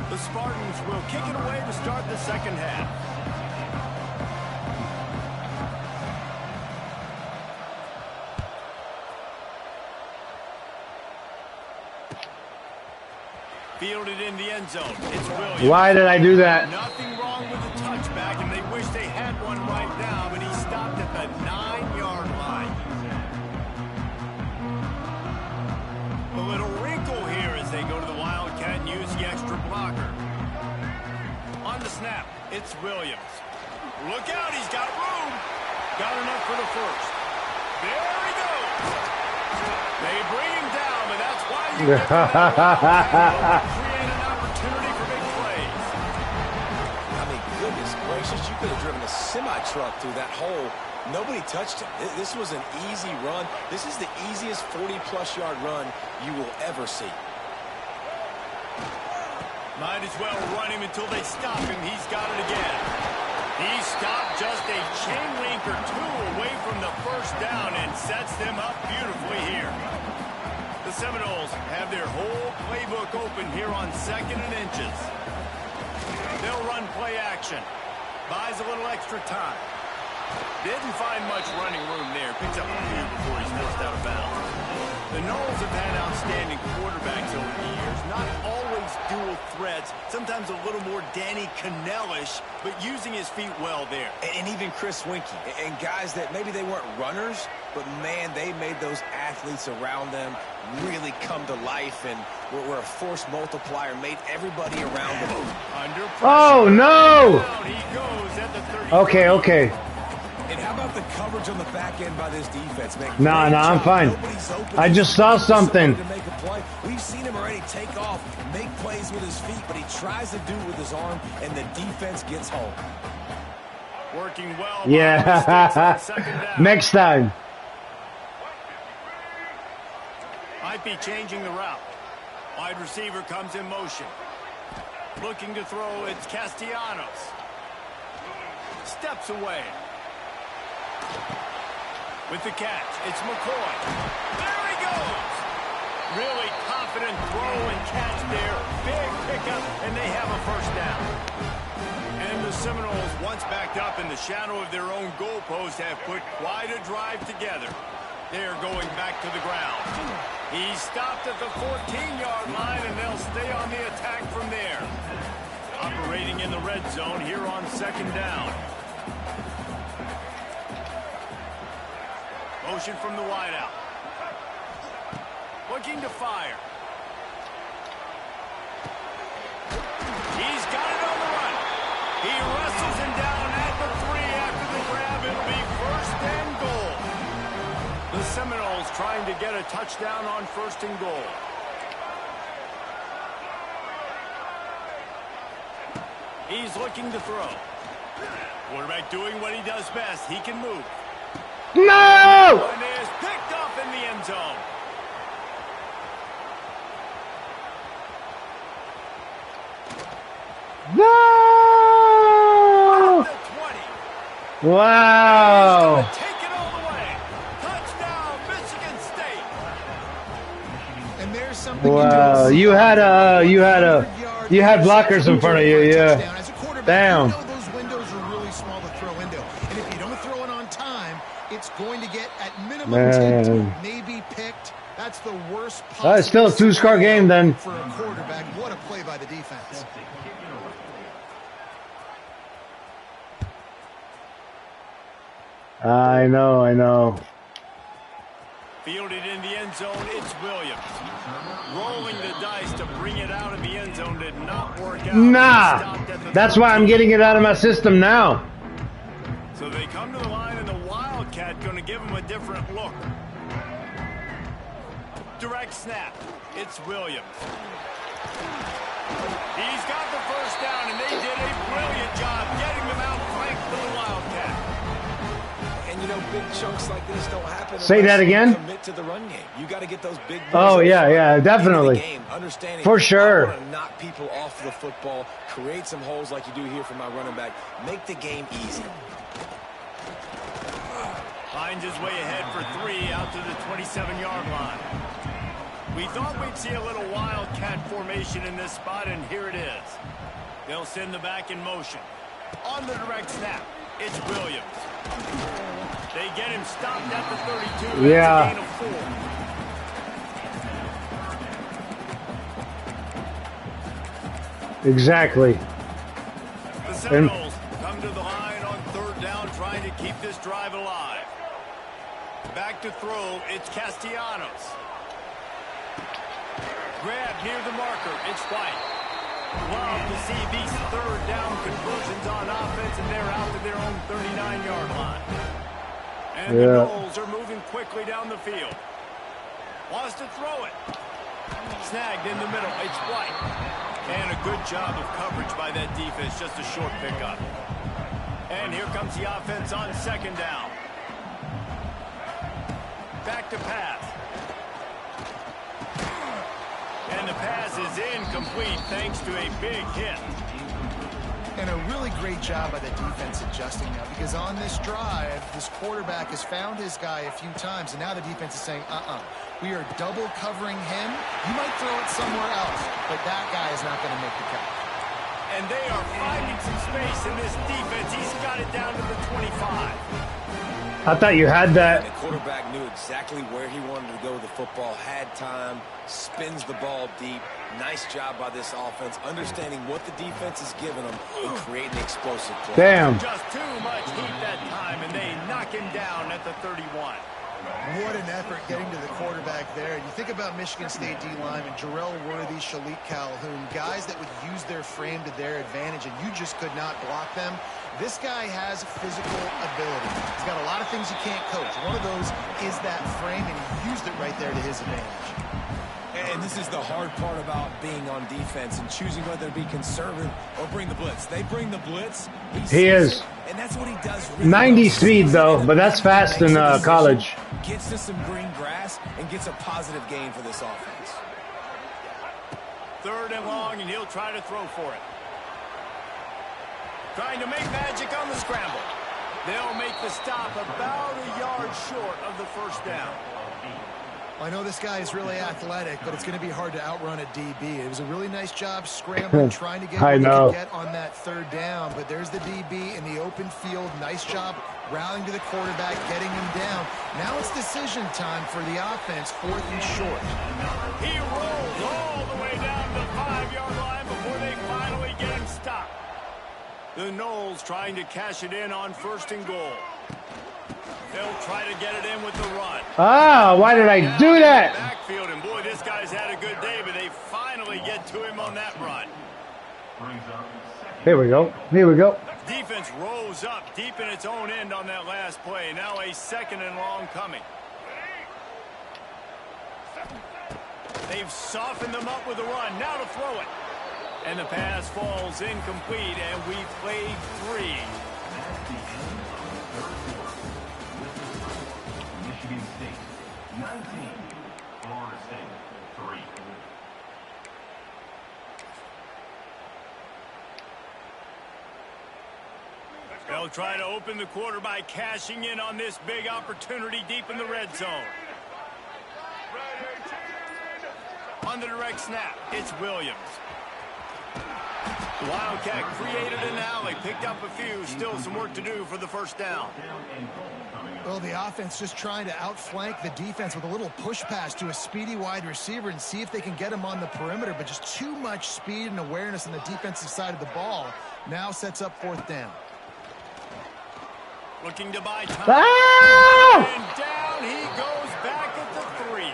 The Spartans will kick it away to start the second half. Fielded in the end zone. It's Williams.
Why did I do that?
Nothing wrong with the touchback, and they wish they had one right now, but he stopped at the 9-yard line. A little wrinkle here as they go to the Wildcat and use the extra blocker. On the snap, it's Williams. Look out, he's got room. Got enough for the first. There he goes. They bring him down, but that's why you get create an opportunity for big plays.
I mean, goodness gracious, you could have driven a semi-truck through that hole. Nobody touched him. This was an easy run. This is the easiest 40-plus yard run you will ever see.
Might as well run him until they stop him. He's got it again. He stopped just a chain link or 2 away from the first down and sets them up beautifully here. The Seminoles have their whole playbook open here on 2nd and inches. They'll run play action. Buys a little extra time. Didn't find much running room there. Picks up a few before he's forced out of bounds. The Knowles have had outstanding quarterbacks over the years. Not always dual threats. Sometimes a little more Danny Cannell-ish, but using his feet well there.
And even Chris Winkie. And guys that maybe they weren't runners, but, man, they made those athletes around them really come to life and were a force multiplier, made everybody around them.
Under pressure.
Oh, no!
Down he goes at the 30.
Okay.
And how about the coverage on the back end by this defense, man?
Nah, I'm fine. I just saw something.
To make a play. We've seen him already take off, make plays with his feet, but he tries to do it with his arm, and the defense gets home.
Working well.
Yeah. Next time.
Might be changing the route. Wide receiver comes in motion. Looking to throw, it's Castellanos. Steps away. With the catch, it's McCoy. There he goes. Really confident throw and catch there. Big pickup, and they have a first down. And the Seminoles, once backed up in the shadow of their own goalpost, have put quite a drive together. They're going back to the ground. He stopped at the 14-yard line, and they'll stay on the attack from there. Operating in the red zone here on second down. Motion from the wideout. Looking to fire. He's got it on the run. He wrestles him down at the 3 after the grab. It'll be first and goal. The Seminoles trying to get a touchdown on first and goal. He's looking to throw. Quarterback doing what he does best. He can move.
No!
One is picked off in the end zone.
No!
The 20.
Wow!
Take it all the way. Touchdown, Michigan State.
And there's something
Wow! You had blockers in front of you, yeah.
As a quarterback,
Damn.
you know those windows are really small to throw into. And if you don't throw it on time, it's going to get at minimum tipped, maybe picked. That's the worst possible.
It's still a two-score game then.
For a quarterback, what a play by the defense.
I know.
Fielded in the end zone, it's Williams. Rolling the dice to bring it out of the end zone did not work out.
Nah! That's why I'm getting it out of my system now.
So they come to the line, and the Wildcat going to give them a different look. Direct snap. It's Williams. He's got the first down, and they did a brilliant job getting them out flanked for the Wildcat.
And, you know, big chunks like this don't happen.
Say that again?
Commit to the run game. You got to get those big.
Oh, yeah, definitely. For sure.
I want to knock people off the football, create some holes like you do here for my running back, make the game easy.
Finds his way ahead for 3 out to the 27-yard line. We thought we'd see a little Wildcat formation in this spot, and here it is. They'll send the back in motion. On the direct snap, it's Williams. They get him stopped at the 32.
Yeah.
That's a gain of 4.
Exactly.
The Seminoles come to the line on third down, trying to keep this drive alive. Back to throw, it's Castellanos. Grab near the marker, it's White. Love to see these third down conversions on offense, and they're out to their own 39-yard line. And the Knowles are moving quickly down the field. Wants to throw it. Snagged in the middle, it's White. And a good job of coverage by that defense, just a short pickup. And here comes the offense on second down. Back to pass. And the pass is incomplete thanks to a big hit.
And a really great job by the defense adjusting now, because on this drive, this quarterback has found his guy a few times, and now the defense is saying, we are double covering him. You might throw it somewhere else, but that guy is not going to make the cut.
And they are finding some space in this defense. He's got it down to the 25.
I thought you had
And
that.
the quarterback knew exactly where he wanted to go with the football, had time, spins the ball deep. Nice job by this offense, understanding what the defense is giving them and creating explosive play.
Damn.
Just too much heat that time, and they knock him down at the 31.
What an effort getting to the quarterback there. You think about Michigan State D linemen, Jarrell Worthy, Shalik Calhoun, guys that would use their frame to their advantage, and you just could not block them. This guy has physical ability. He's got a lot of things you can't coach. One of those is that frame, and he used it right there to his advantage.
And this is the hard part about being on defense and choosing whether to be conservative or bring the blitz. They bring the blitz.
He is.
And that's what he does really
90
well.
speed though, but that's fast in college.
Gets to some green grass and gets a positive gain for this offense.
3rd and long, and he'll try to throw for it. Trying to make magic on the scramble. They'll make the stop about a yard short of the 1st down.
I know this guy is really athletic, but it's going to be hard to outrun a DB. It was a really nice job scrambling, trying to get what he could get on that 3rd down. But there's the DB in the open field. Nice job rallying to the quarterback, getting him down. Now it's decision time for the offense, 4th and short.
He rolls all the way down to the 5-yard line before they finally get him stopped. The Noles trying to cash it in on 1st and goal. They'll try to get it in with the run.
Ah, why did I do that?
Backfield, and boy, this guy's had a good day, but they finally get to him on that run.
Here we go. Here we go.
Defense rose up deep in its own end on that last play. Now a 2nd and long coming. They've softened them up with the run. Now to throw it. And the pass falls incomplete, and we've played 3.
Michigan State 19, Florida State 3.
They'll try to open the quarter by cashing in on this big opportunity deep in the red zone. On the direct snap, it's Williams. Wildcat created an alley, picked up a few, still some work to do for the 1st down.
Well, the offense just trying to outflank the defense with a little push pass to a speedy wide receiver and see if they can get him on the perimeter, but just too much speed and awareness on the defensive side of the ball. Now sets up 4th down.
Looking to buy time.
Ah!
And down he goes back at the 3.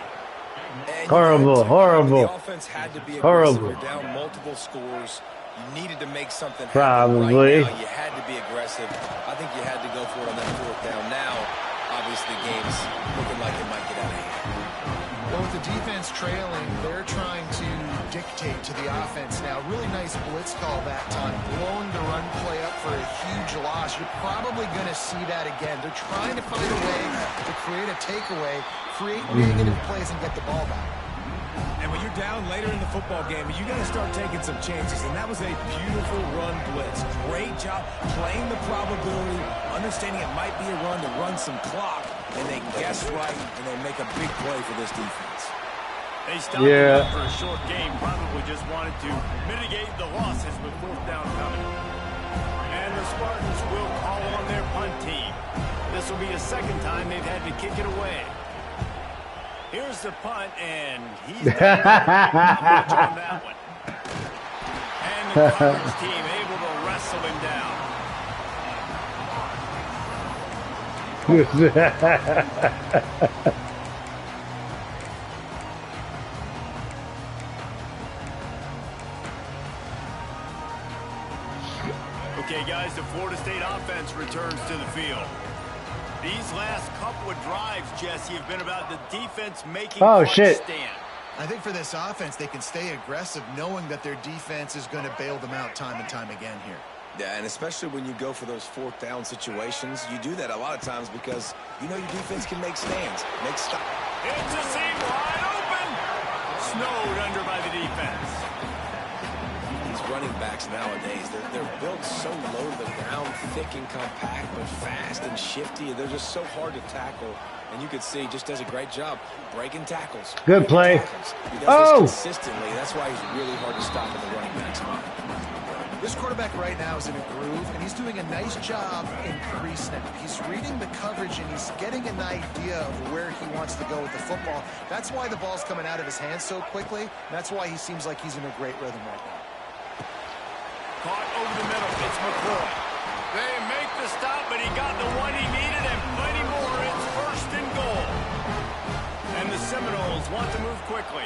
And
Horrible, horrible.
The offense had to be aggressive.
Horrible.
You're down multiple scores. You needed to make something happen.
Probably.
Right now. You had to be aggressive. I think you had to go for it on that 4th down. Now, obviously, the game's looking like it might get out of hand.
Well, with the defense trailing, they're trying to dictate to the offense now. Really nice blitz call that time. Blowing the run play up for a huge loss. You're probably going to see that again. They're trying to find a way to create a takeaway, create negative plays, and get the ball back.
And when you're down later in the football game, you got to start taking some chances. And that was a beautiful run blitz. Great job playing the probability, understanding it might be a run to run some clock, and they guess right, and they make a big play for this defense.
They stopped him for a short game, probably just wanted to mitigate the losses with 4th down coming. And the Spartans will call on their punt team. This will be the 2nd time they've had to kick it away. Here's the punt, and he's not much on that one. And the coverage team able to wrestle him down. Okay, guys, the Florida State offense returns to the field. These last couple of drives, Jesse, have been about the defense making stand.
I think for this offense, they can stay aggressive knowing that their defense is going to bail them out time and time again here.
Yeah, and especially when you go for those 4th down situations, you do that a lot of times because you know your defense can make stands, make stops.
It's a seam wide open. Snowed under by the defense.
These running backs nowadays, they're built so low to the ground, thick and compact, but fast and shifty. They're just so hard to tackle. And you can see just does a great job breaking tackles.
Good play.
He does this consistently. That's why he's really hard to stop in the running back spot.
This quarterback right now is in a groove, and he's doing a nice job in pre-snap. He's reading the coverage, and He's getting an idea of where he wants to go with the football. That's why the ball's coming out of his hands so quickly. That's why he seems like he's in a great rhythm right now.
Caught over the middle. It's McCoy. They make the stop, but he got the one he needed and plenty more. It's 1st and goal. And the Seminoles want to move quickly.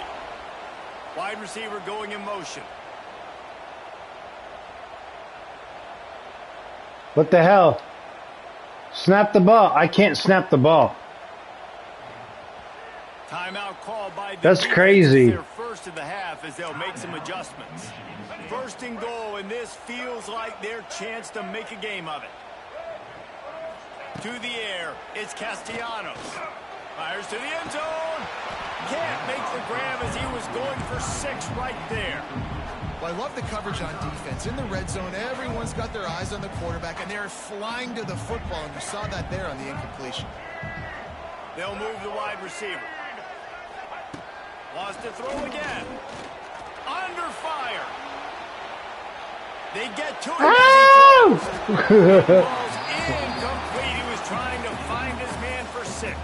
Wide receiver going in motion.
What the hell? Snap the ball. I can't snap the ball.
Timeout call by the
That's
defense.
crazy.
Their first of the half as they'll make some adjustments. 1st and goal, and this feels like their chance to make a game of it. To the air, it's Castellanos. Fires to the end zone. Can't make the grab as he was going for 6 right there.
Well, I love the coverage on defense. In the red zone, everyone's got their eyes on the quarterback, and they're flying to the football, and you saw that there on the incompletion.
They'll move the wide receiver. Wants to throw again. Under fire. They get to him as he throws. Ball's incomplete. He was trying to find his man for 6.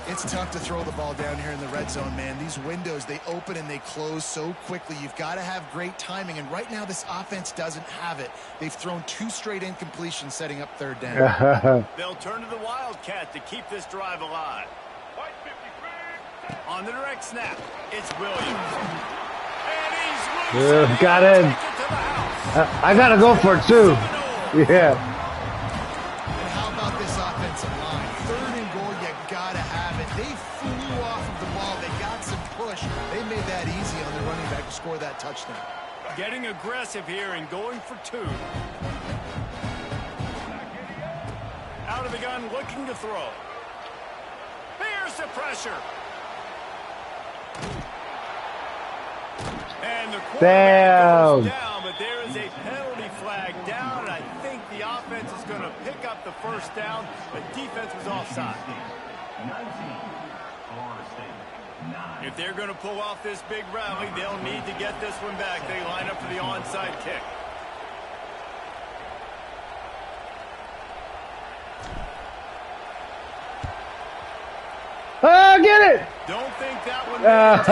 It's tough to throw the ball down here in the red zone, man. These windows, they open and they close so quickly. You've got to have great timing, and right now this offense doesn't have it. They've thrown 2 straight incompletions setting up 3rd down.
They'll turn to the Wildcat to keep this drive alive. On the direct snap, it's Williams. And he's loose.
Got in. I got to go for it, too. Yeah.
And how about this offensive line? 3rd and goal, you got to have it. They flew off of the ball. They got some push. They made that easy on the running back to score that touchdown.
Getting aggressive here and going for 2. Out of the gun, looking to throw. Here's the pressure. And the quarterback goes down, but there is a penalty flag down, and I think the offense is going to pick up the 1st down, but defense was offside.
19, Florida State. 9.
If they're going to pull off this big rally, they'll need to get this one back. They line up for the onside kick.
Oh, get it!
Don't think that one got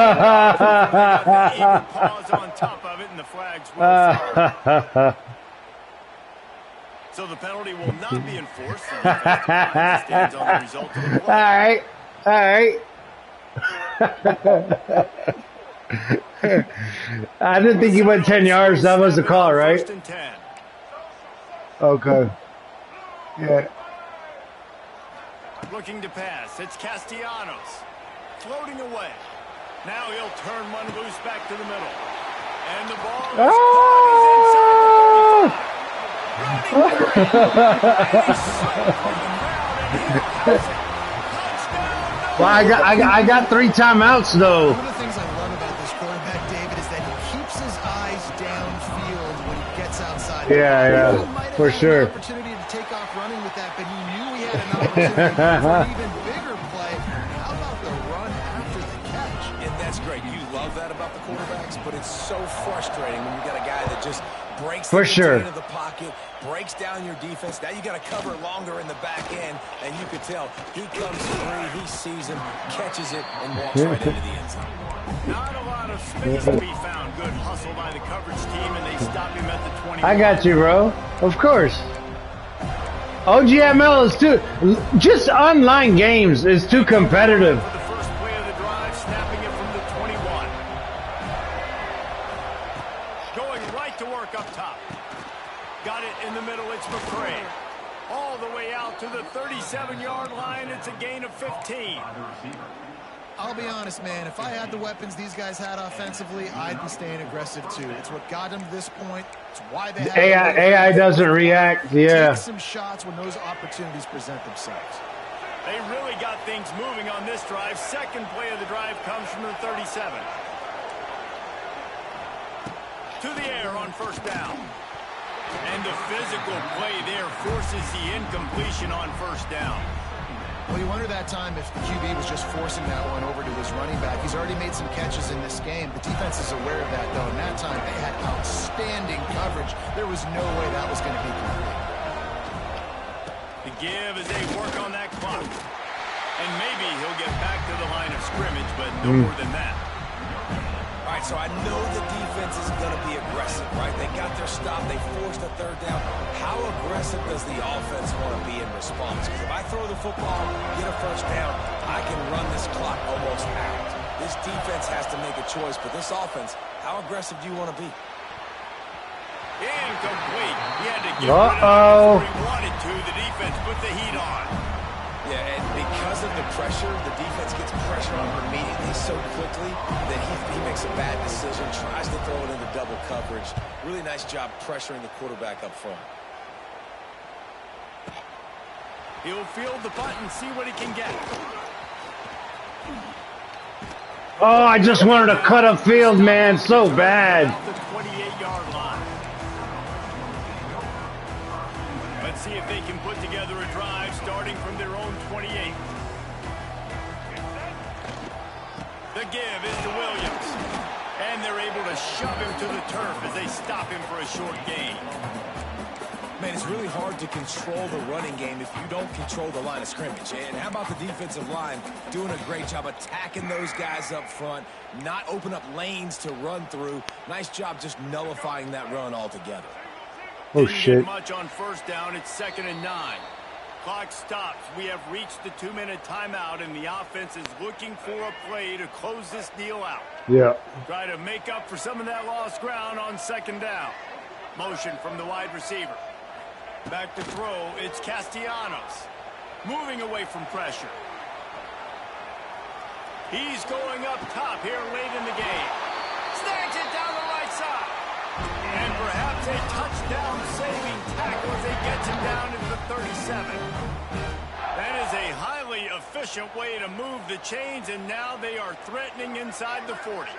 the even pause on top of it, and the flags will So the penalty will not be enforced. The stands on the result of the play.
All right. I didn't think he went 10 yards. That was the call, right?
1st and 10.
Okay. Yeah.
Looking to pass. It's Castellanos. Floating away. Now he'll turn one loose back to the middle. And the ball is
Well, I got 3 timeouts though.
One of the things I love about this quarterback, David, is that he keeps his eyes downfield when he gets outside.
Yeah, for sure.
An opportunity to take off running with that, but he knew he had an opportunity for an even bigger play. How about the run after the catch?
And that's great. You love that about the quarterbacks, but it's so frustrating when you got a guy that just breaks
For
the
sure.
into the pocket, breaks down your defense. Now you got to cover longer in the back end, and you could tell he comes free, he sees him, catches it, and walks right into the end zone.
Not a lot of space to be found. Good hustle by the coverage team, and they stop him at the 20.
I got you, bro. Of course. OGML is too. Just online games is too competitive.
For the first play of the drive, snapping it from the 21. Going right to work up top. Got it in the middle. It's McCray. All the way out to the 37-yard line. It's a gain of 15.
I'll be honest, man. If I had the weapons these guys had offensively, I'd be staying aggressive too. It's what got them to this point. It's why they have
AI doesn't react. Yeah.
Take some shots when those opportunities present themselves.
They really got things moving on this drive. Second play of the drive comes from the 37. To the air on 1st down. And the physical play there forces the incompletion on 1st down.
Well, you wonder that time if the QB was just forcing that one over to his running back. He's already made some catches in this game. The defense is aware of that, though. And that time, they had outstanding coverage. There was no way that was going to be complete.
The give as they work on that clock. And maybe he'll get back to the line of scrimmage, but no more than that.
All right, so I know the defense is going to be aggressive, right? They got their stop. They forced a third down. How aggressive does the offense want to be in response? Because if I throw the football, get a first down, I can run this clock almost out. This defense has to make a choice, but this offense, how aggressive do you want to be?
Incomplete. He had to get rid of it before he wanted to. The defense put the heat on.
Yeah, and because of the pressure, the defense gets pressure on him immediately so quickly that he makes a bad decision, tries to throw it into double coverage. Really nice job pressuring the quarterback up front.
He'll field the punt and see what he can get.
Oh, I just wanted to cut up field, man, so bad.
The 28-yard line. Let's see if they can put together a drive starting from their own 28. The give is to Williams. And they're able to shove him to the turf as they stop him for a short gain.
Man, it's really hard to control the running game if you don't control the line of scrimmage. And how about the defensive line doing a great job attacking those guys up front, not open up lanes to run through. Nice job just nullifying that run altogether.
Oh, shit.
Much on first down. It's 2nd and 9. Clock stops. We have reached the 2-minute timeout, and the offense is looking for a play to close this deal out.
Yeah.
Try to make up for some of that lost ground on 2nd down. Motion from the wide receiver. Back to throw, it's Castellanos. Moving away from pressure. He's going up top here late in the game. Snags it down the right side. And perhaps a touchdown-saving tackle as he gets him down into the 37. That is a highly efficient way to move the chains, and now they are threatening inside the 40.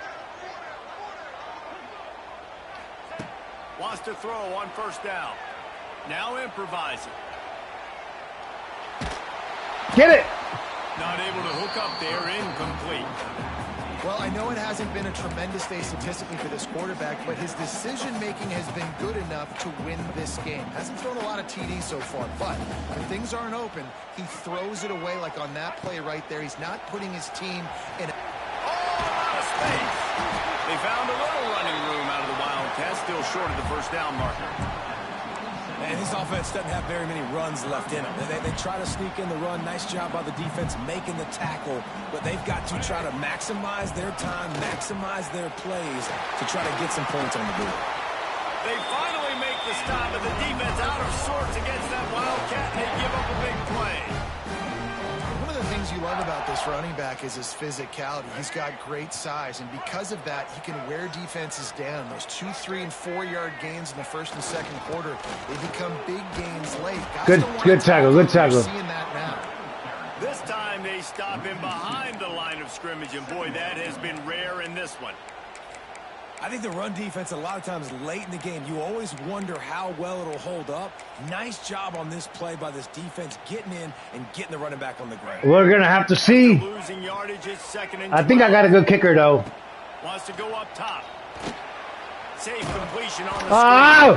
Wants to throw on first down. Now improvising.
Get it!
Not able to hook up there, incomplete.
Well, I know it hasn't been a tremendous day statistically for this quarterback, but his decision-making has been good enough to win this game. Hasn't thrown a lot of TDs so far, but when things aren't open, he throws it away like on that play right there. He's not putting his team in a...
Oh, out of space. They found a little running room out of the Wildcats, still short of the first down marker.
And this offense doesn't have very many runs left in them. They try to sneak in the run. Nice job by the defense making the tackle. But they've got to try to maximize their time, maximize their plays to try to get some points on the board.
They finally make the stop, and the defense out of sorts against that Wildcat, and they give up a big play.
One of the things you love about this running back is his physicality. He's got great size, and because of that, he can wear defenses down. Those 2-, 3-, and 4-yard gains in the first and second quarter, they become big gains late.
Good tackle, good tackle.
Seeing that now.
This time they stop him behind the line of scrimmage, and boy, that has been rare in this one.
I think the run defense, a lot of times late in the game, you always wonder how well it'll hold up. Nice job on this play by this defense, getting in and getting the running back on the ground.
We're going to have to see.
Losing yardage is 2nd and 12.
I think I got a good kicker, though.
Wants to go up top. Safe completion on the screen.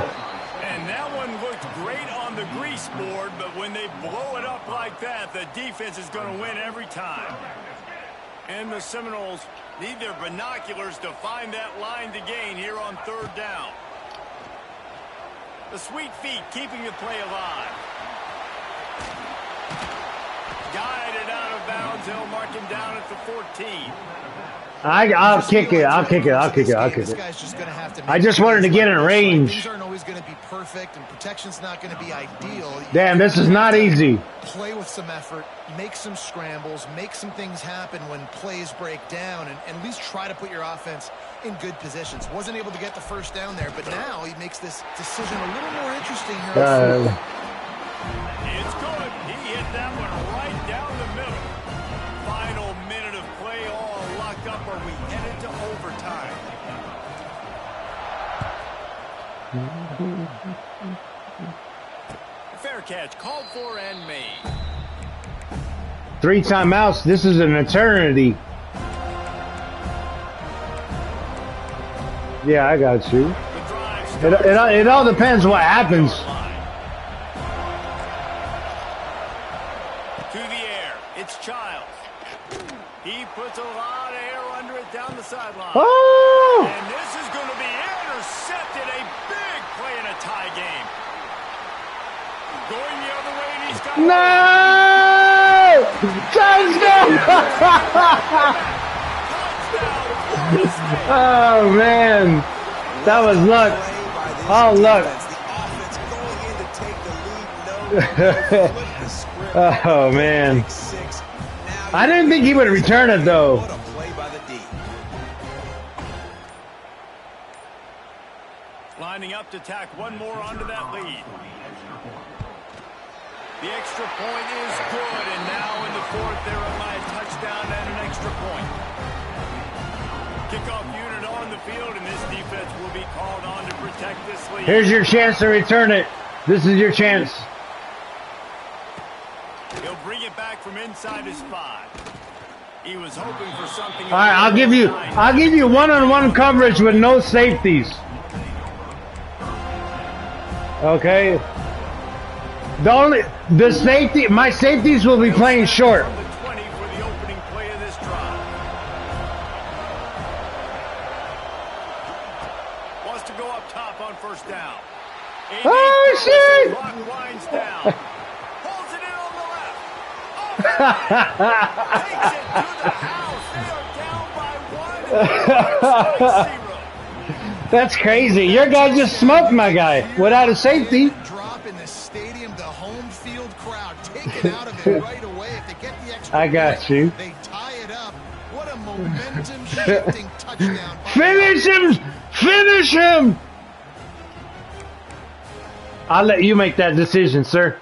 And that one looked great on the grease board, but when they blow it up like that, the defense is going to win every time. And the Seminoles need their binoculars to find that line to gain here on 3rd down. The sweet feet keeping the play alive. Guided out of bounds. They'll mark him down at the 14.
I'll kick it. I'll kick it. I just wanted to get in range.
Things aren't always going to be perfect, and protection's not going to be ideal.
Damn, this is not easy.
Play with some effort, make some scrambles, make some things happen when plays break down, and at least try to put your offense in good positions. Wasn't able to get the first down there, but now he makes this decision a little more interesting here.
It's good. He hit that one right down the middle. Final minute of play, all locked up, or we headed to overtime. Fair catch, called for and made.
3 timeouts. This is an eternity. Yeah, I got you. It all depends what happens.
To the air. It's Childs. He puts a lot of air under it down the sideline.
Oh!
And this is going to be intercepted. A big play in a tie game. Going the other way, and he's got
No! Touchdown! Oh, man. That was luck. Oh, luck. Oh, man. I didn't think he would return it, though.
Lining up to tack one more onto that lead. The extra point is good, and now in the fourth, they're on a touchdown and an extra point. Kickoff unit on the field, and this defense will be called on to protect this lead.
Here's your chance to return it. This is your chance.
He'll bring it back from inside his 5. He was hoping for something.
All right, I'll give you one-on-one coverage with no safeties. Okay. My safeties will be playing short.
The 20 for the opening play of this drive. Wants to go up top on first down.
Oh, shit!
Clock winds down. Holds it in on the left. Takes it to the house. They are down by 1.
That's crazy. Your guy just smoked my guy without a safety.
Drop in the stadium, the home field crowd taken out of it right away. If they get the extra
I got
point,
you.
they tie it up. What a momentum shifting touchdown.
Finish him! Finish him! I'll let you make that decision, sir.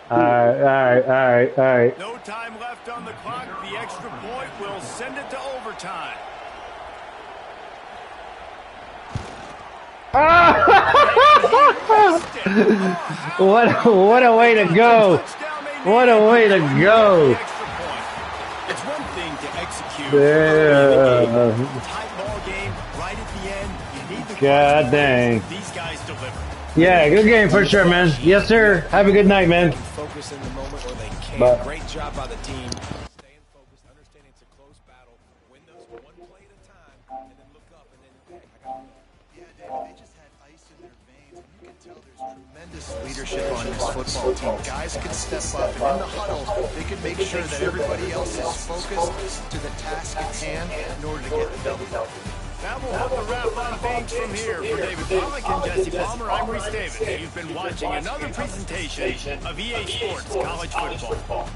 All right.
No time left on the clock. The extra point will send it to overtime.
What a way to go! What a way to go!
It's one thing to execute.
Yeah.
Tight ball game right at the end. You need the
God dang.
These guys deliver.
Yeah, good game for sure, man. Yes, sir. Have a good night, man.
Focus in the moment, or they can't.
But-
Great job by the team. Staying focused, understanding it's a close battle. Win those one play at a time, and then look up, and then, hey, I got it.
Yeah, David, they just had ice in their veins, and you can tell there's tremendous leadership on this football team. Guys could step up, and in the huddle, they could make sure that everybody else is focused to the task at hand in order to get the W.
That will put the wrap on things from here. For David Pollack and Jesse Palmer, I'm Reese Davis. You've been watching another presentation of EA Sports College Football.